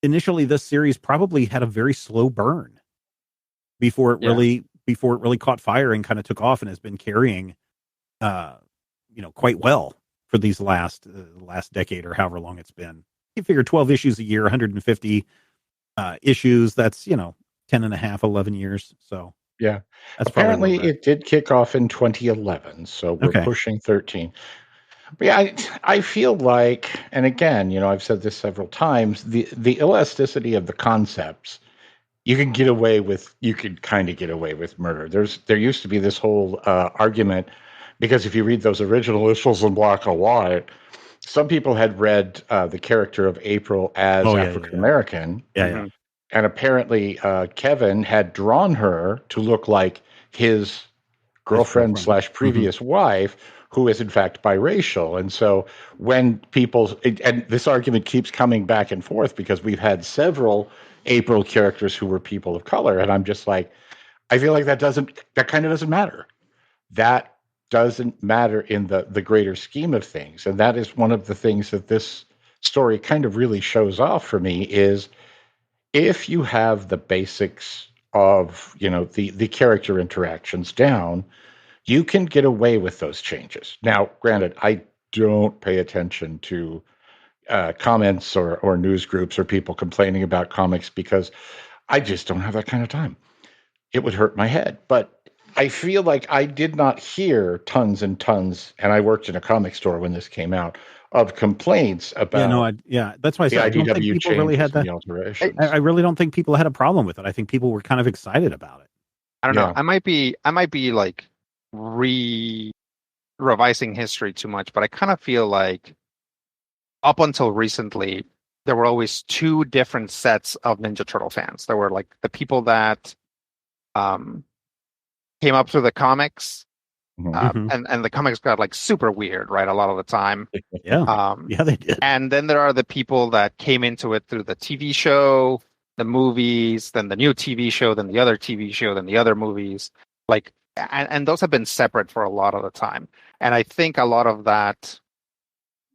initially this series probably had a very slow burn before it really caught fire and kind of took off, and has been carrying, quite well for these last decade or however long it's been. You figure 12 issues a year, 150 issues. That's 10 and a half, 11 years. So yeah, that's apparently it did kick off in 2011, so we're pushing 13. But yeah, I feel like, and again, I've said this several times, the elasticity of the concepts, you can kind of get away with murder. There used to be this whole argument, because if you read those original issues in black and white, some people had read the character of April as African American. Yeah. And apparently Kevin had drawn her to look like his girlfriend / previous wife, who is in fact biracial. And so when and this argument keeps coming back and forth, because we've had several April characters who were people of color. And I'm just like, I feel like that kind of doesn't matter. That doesn't matter in the greater scheme of things. And that is one of the things that this story kind of really shows off for me, is if you have the basics of, the character interactions down, you can get away with those changes. Now, granted, I don't pay attention to comments or news groups or people complaining about comics, because I just don't have that kind of time. It would hurt my head. But I feel like I did not hear tons and tons, and I worked in a comic store when this came out, of complaints about that's why I said I don't think people really had that. I really don't think people had a problem with it. I think people were kind of excited about it. I don't know. I might be like revising history too much, but I kind of feel like up until recently, there were always two different sets of Ninja Turtle fans. There were, like, the people that came up through the comics, and the comics got, like, super weird, right, a lot of the time. Yeah, they did. And then there are the people that came into it through the TV show, the movies, then the new TV show, then the other TV show, then the other movies. Like, and those have been separate for a lot of the time. And I think a lot of that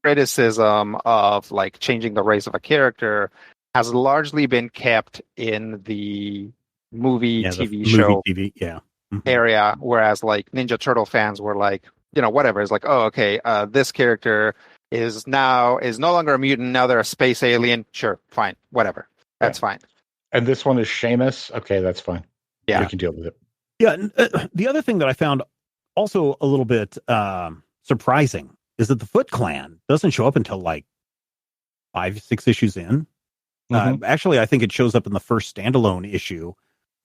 criticism of, like, changing the race of a character has largely been kept in the movie, TV show area, whereas, like, Ninja Turtle fans were like, whatever. It's like, oh, okay, this character is no longer a mutant. Now they're a space alien. Sure, fine, whatever. That's fine. And this one is Seamus. Okay, that's fine. Yeah, we can deal with it. Yeah. The other thing that I found also a little bit surprising is that the Foot Clan doesn't show up until, like, 5-6 issues in. Mhm. Actually, I think it shows up in the first standalone issue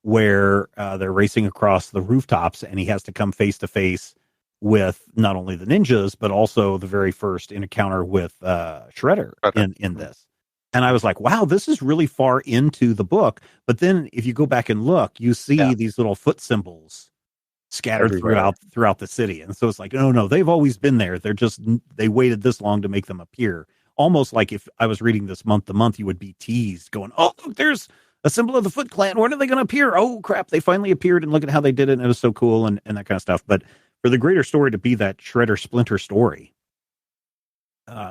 where they're racing across the rooftops, and he has to come face to face with not only the ninjas, but also the very first encounter with Shredder in this. And I was like, wow, this is really far into the book. But then if you go back and look, you see these little foot symbols scattered Everywhere. throughout the city. And so it's like, no, they've always been there. They waited this long to make them appear. Almost like if I was reading this month to month, you would be teased going, oh, look, there's a symbol of the Foot Clan. When are they going to appear? Oh, crap. They finally appeared, and look at how they did it. And it was so cool and that kind of stuff. But for the greater story to be that Shredder Splinter story,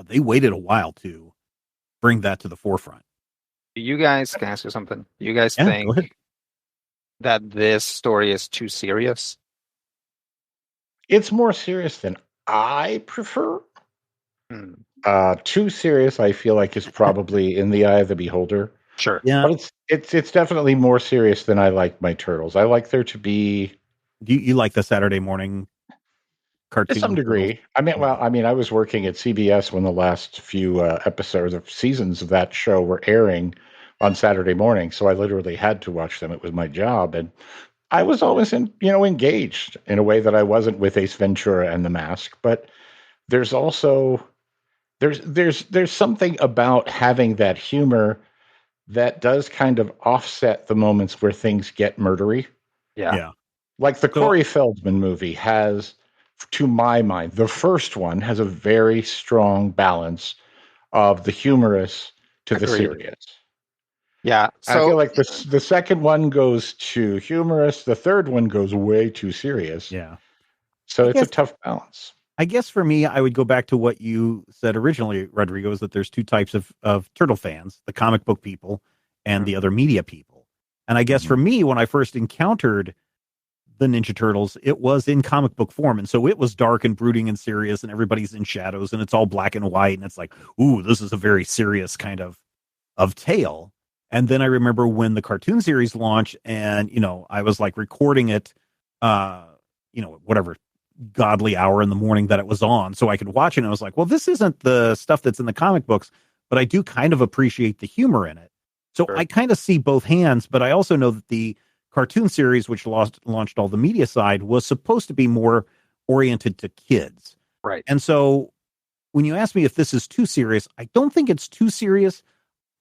they waited a while to bring that to the forefront. You guys, can I ask you something? You guys Yeah, go ahead. think that this story is too serious? It's more serious than I prefer. Hmm. Too serious, I feel like, is probably in the eye of the beholder. Sure. Yeah. But it's definitely more serious than I like my turtles. I like there to be, Do you like the Saturday morning cartoon? to some degree. I mean, I was working at CBS when the last few episodes of seasons of that show were airing on Saturday morning, so I literally had to watch them. It was my job, and I was always engaged in a way that I wasn't with Ace Ventura and The Mask. But there's also there's something about having that humor that does kind of offset the moments where things get murdery. Yeah. Like the Corey Feldman movie has, to my mind, the first one has a very strong balance of the humorous to the Agreed. serious. Yeah. I feel like the second one goes too humorous. The third one goes way too serious. Yeah. So it's a tough balance. I guess for me, I would go back to what you said originally, Rodrigo, is that there's two types of turtle fans, the comic book people and the other media people. And I guess for me, when I first encountered the Ninja Turtles, it was in comic book form. And so it was dark and brooding and serious, and everybody's in shadows, and it's all black and white. And it's like, ooh, this is a very serious kind of tale. And then I remember when the cartoon series launched, and, I was like recording it, whatever godly hour in the morning that it was on so I could watch it. And I was like, well, this isn't the stuff that's in the comic books, but I do kind of appreciate the humor in it. So I kind of see both hands, but I also know that the cartoon series, which launched all the media side, was supposed to be more oriented to kids. Right. And so when you ask me if this is too serious, I don't think it's too serious.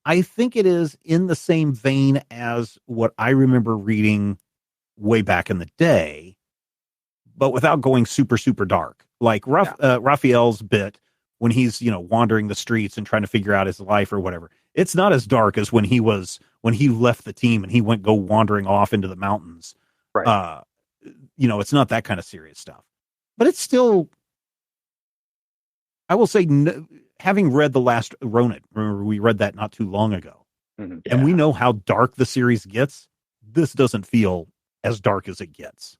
I think it is in the same vein as what I remember reading way back in the day, but without going super, super dark. Like Raphael's bit when he's, wandering the streets and trying to figure out his life or whatever. It's not as dark as when he left the team and he went go wandering off into the mountains. Right. It's not that kind of serious stuff. But it's still, I will say, having read The Last Ronin, remember we read that not too long ago, and we know how dark the series gets. This doesn't feel as dark as it gets.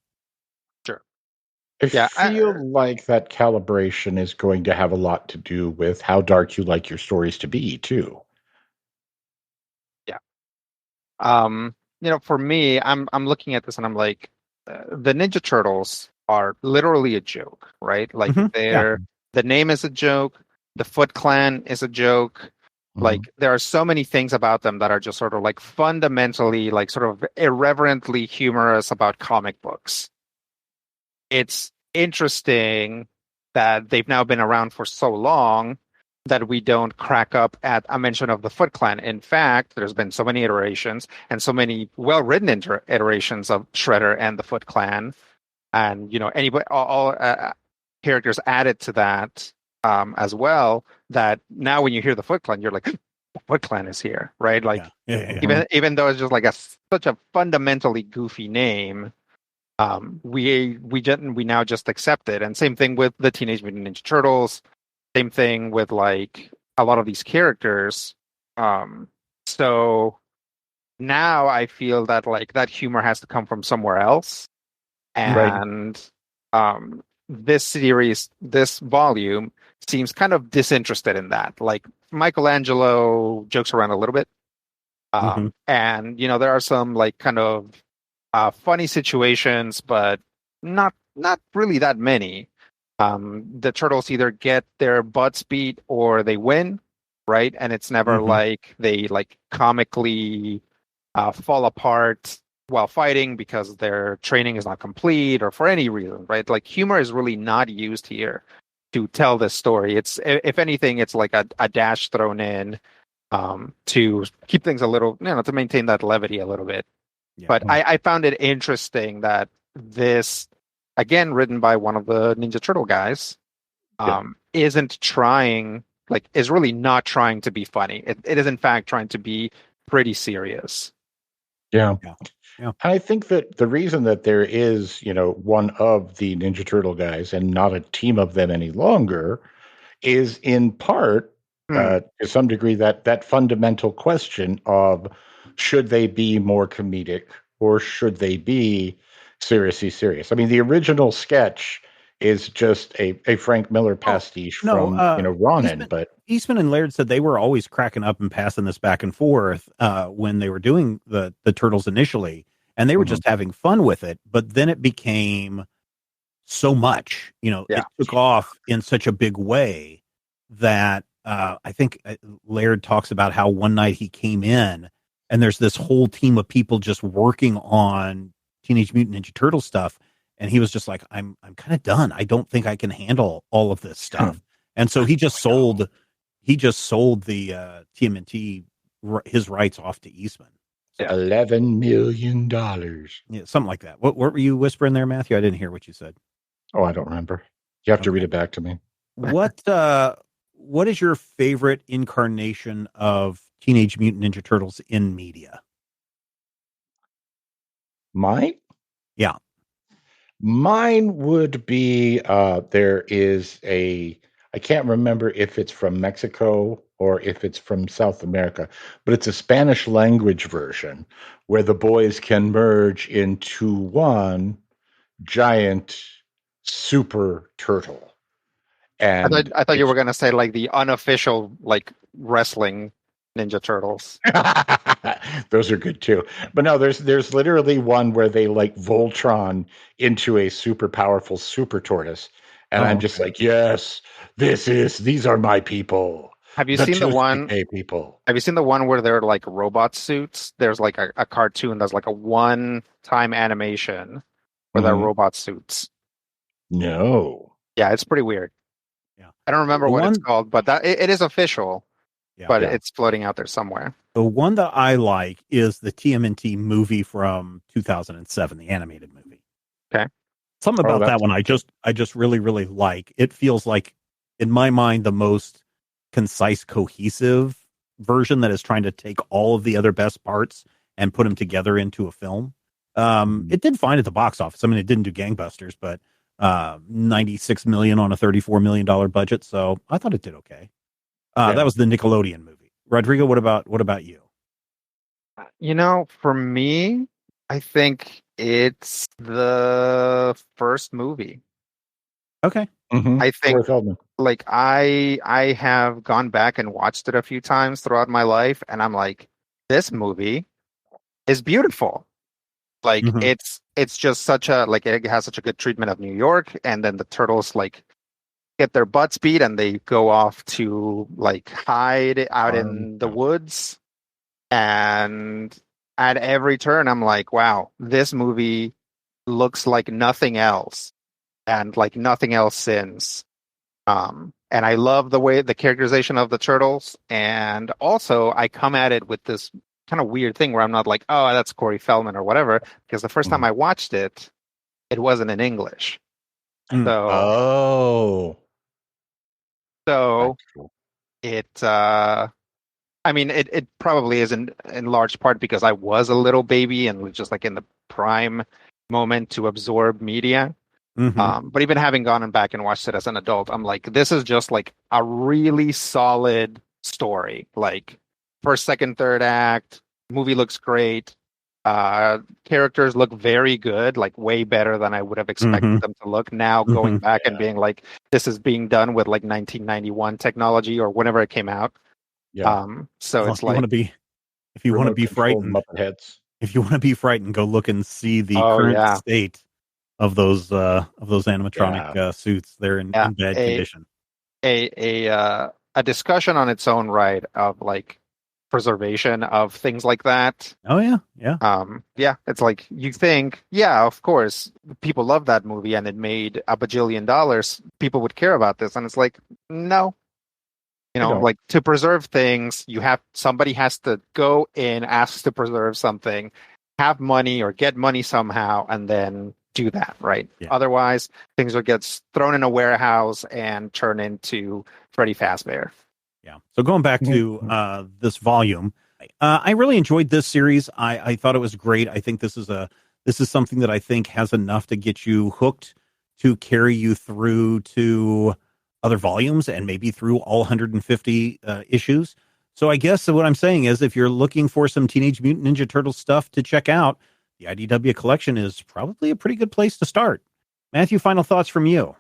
I feel like that calibration is going to have a lot to do with how dark you like your stories to be, too. Yeah. For me, I'm looking at this and I'm like, the Ninja Turtles are literally a joke, right? Like the name is a joke. The Foot Clan is a joke. Like there are so many things about them that are just sort of like fundamentally, like sort of irreverently humorous about comic books. It's interesting that they've now been around for so long that we don't crack up at a mention of the Foot Clan. In fact, there's been so many iterations and so many well-written iterations of Shredder and the Foot Clan, and all characters added to that as well. That now, when you hear the Foot Clan, you're like, the Foot Clan is here, right? Like, even though it's just like such a fundamentally goofy name. We now just accept it. And same thing with the Teenage Mutant Ninja Turtles. Same thing with like a lot of these characters. So now I feel that like that humor has to come from somewhere else. And this volume seems kind of disinterested in that. Like Michelangelo jokes around a little bit. And there are some like kind of funny situations, but not really that many. The turtles either get their butts beat or they win. right? And it's never like they like comically fall apart while fighting because their training is not complete or for any reason, right? Like humor is really not used here to tell this story. It's, if anything, it's like a dash thrown in to keep things a little, to maintain that levity a little bit. Yeah. But I found it interesting that this, again, written by one of the Ninja Turtle guys, isn't trying, like, is really not trying to be funny. It is, in fact, trying to be pretty serious. Yeah. Yeah. I think that the reason that there is, one of the Ninja Turtle guys and not a team of them any longer is in part, to some degree, that fundamental question of should they be more comedic or should they be seriously serious? I mean, the original sketch is just a Frank Miller pastiche from Ronin, but Eastman and Laird said they were always cracking up and passing this back and forth when they were doing the Turtles initially, and they were just having fun with it. But then it became so much, it took off in such a big way that I think Laird talks about how one night he came in and there's this whole team of people just working on Teenage Mutant Ninja Turtle stuff. And he was just like, I'm kind of done. I don't think I can handle all of this stuff. And so he just sold the TMNT, his rights off to Eastman. So, $11 million. Yeah, something like that. What were you whispering there, Matthew? I didn't hear what you said. Oh, I don't remember. You have to read it back to me. What is your favorite incarnation of Teenage Mutant Ninja Turtles in media? Mine? Yeah. Mine would be, there is I can't remember if it's from Mexico or if it's from South America, but it's a Spanish language version where the boys can merge into one giant super turtle. And I thought you were going to say like the unofficial like wrestling Ninja Turtles. Those are good too. But no, there's literally one where they like Voltron into a super powerful super tortoise. And I'm just like, yes, these are my people. Have you seen the one? People. Have you seen the one where they're like robot suits? There's like a cartoon that's like a one-time animation where they're robot suits. No. Yeah, it's pretty weird. Yeah, I don't remember what it's called, but that it is official. Yeah, but it's floating out there somewhere. The one that I like is the TMNT movie from 2007, the animated movie. Okay. Something about that one I just really, really like. It feels like, in my mind, the most concise, cohesive version that is trying to take all of the other best parts and put them together into a film. It did fine at the box office. I mean, it didn't do gangbusters, but $96 million on a $34 million budget. So I thought it did okay. That was the Nickelodeon movie. Rodrigo, what about you? For me, I think it's the first movie. Okay. I think like I have gone back and watched it a few times throughout my life, and I'm like, this movie is beautiful. Like it's just such a, like, it has such a good treatment of New York, and then the turtles like get their butts beat and they go off to like hide out in the woods. And at every turn, I'm like, wow, this movie looks like nothing else, and like nothing else since. And I love the way the characterization of the turtles. And also I come at it with this kind of weird thing where I'm not like, oh, that's Corey Feldman or whatever, because the first time I watched it, it wasn't in English. So it it probably is in large part because I was a little baby and was just like in the prime moment to absorb media. But even having gone back and watched it as an adult, I'm like, this is just like a really solid story. Like first, second, third act, movie looks great. Characters look very good, like way better than I would have expected them to look. Now going back and being like, this is being done with like 1991 technology or whenever it came out. So it's like, if you want to be frightened, if you want to be frightened, go look and see the current state of those animatronic suits. They're in bad condition. A a discussion on its own right of like preservation of things like that. Oh yeah, yeah. Yeah, it's like you think, yeah, of course, people love that movie and it made a bajillion dollars. People would care about this, and it's like, no. You know, like to preserve things, somebody has to go in, ask to preserve something, have money or get money somehow, and then do that, right? Yeah. Otherwise, things would get thrown in a warehouse and turn into Freddy Fazbear. Yeah. So going back to this volume, I really enjoyed this series. I thought it was great. I think this is something that I think has enough to get you hooked to carry you through to other volumes and maybe through all 150 issues. So I guess what I'm saying is if you're looking for some Teenage Mutant Ninja Turtles stuff to check out, the IDW collection is probably a pretty good place to start. Matthew, final thoughts from you.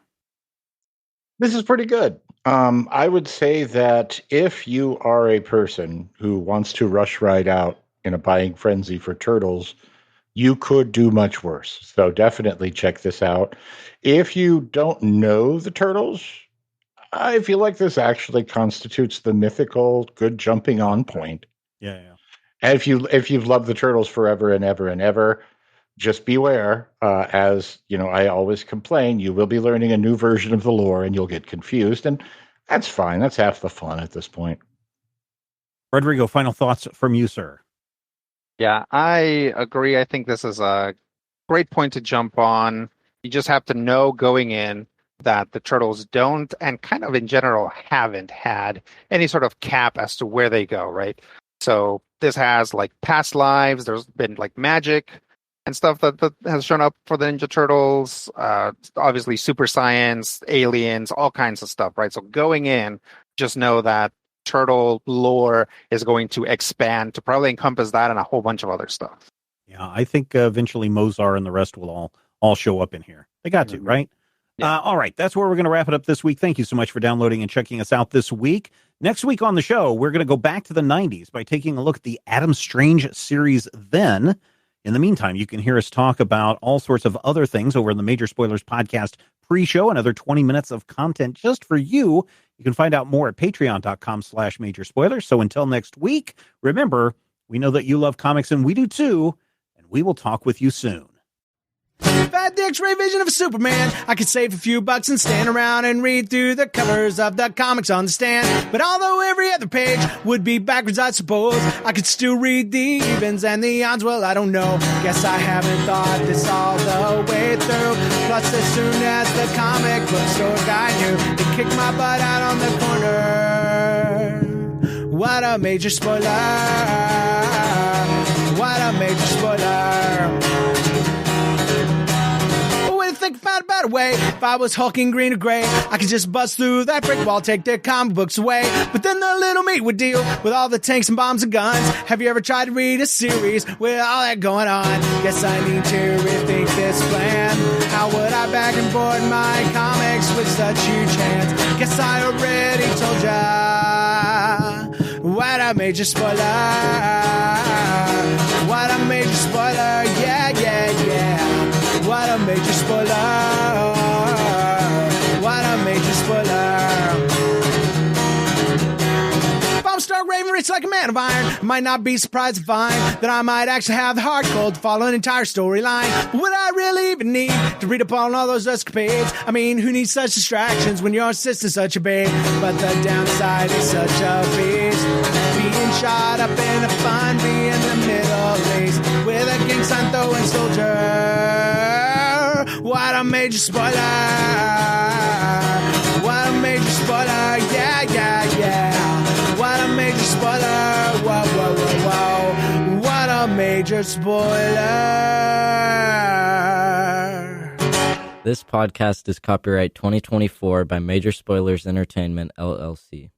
This is pretty good. I would say that if you are a person who wants to rush right out in a buying frenzy for Turtles, you could do much worse. So definitely check this out. If you don't know the Turtles, I feel like this actually constitutes the mythical good jumping on point. Yeah. And if you've loved the Turtles forever and ever and ever, just beware. As you know, I always complain, you will be learning a new version of the lore and you'll get confused, and that's fine. That's half the fun at this point. Rodrigo, final thoughts from you, sir. Yeah, I agree. I think this is a great point to jump on. You just have to know going in that the Turtles don't, and kind of in general haven't had any sort of cap as to where they go, right? So this has like past lives, there's been like magic and stuff that has shown up for the Ninja Turtles, obviously super science, aliens, all kinds of stuff, right? So going in, just know that Turtle lore is going to expand to probably encompass that and a whole bunch of other stuff. Yeah, I think eventually Mozart and the rest will all show up in here. They got to, right? Yeah. All right, that's where we're going to wrap it up this week. Thank you so much for downloading and checking us out this week. Next week on the show, we're going to go back to the 90s by taking a look at the Adam Strange series then. In the meantime, you can hear us talk about all sorts of other things over in the Major Spoilers podcast pre-show, another 20 minutes of content just for you. You can find out more at patreon.com/Major Spoilers. So until next week, remember, we know that you love comics and we do too, and we will talk with you soon. If I had the X-ray vision of a Superman, I could save a few bucks and stand around and read through the covers of the comics on the stand. But although every other page would be backwards, I suppose, I could still read the evens and the odds. Well, I don't know. Guess I haven't thought this all the way through. Plus, as soon as the comic book store guy knew, he kicked my butt out on the corner. What a major spoiler. What a major spoiler. Think about a better way. If I was hulking green or gray, I could just bust through that brick wall, take their comic books away. But then the little meat would deal with all the tanks and bombs and guns. Have you ever tried to read a series with all that going on? Guess I need to rethink this plan. How would I back and board my comics with such huge hands? Guess I already told ya. What a major spoiler. What a major spoiler. Yeah, yeah, yeah. What a major spoiler. What a major spoiler. If I'm stark raving rich like a man of iron, I might not be surprised to find that I might actually have the heart cold to follow an entire storyline. But would I really even need to read up on all those escapades? I mean, who needs such distractions when your sister's such a babe? But the downside is such a beast, being shot up in a fun bee in the Middle East with a gang sign throwing soldier. What a major spoiler. What a major spoiler. Yeah, yeah, yeah. What a major spoiler. Whoa, whoa, whoa, whoa. What a major spoiler. This podcast is copyright 2024 by Major Spoilers Entertainment, LLC.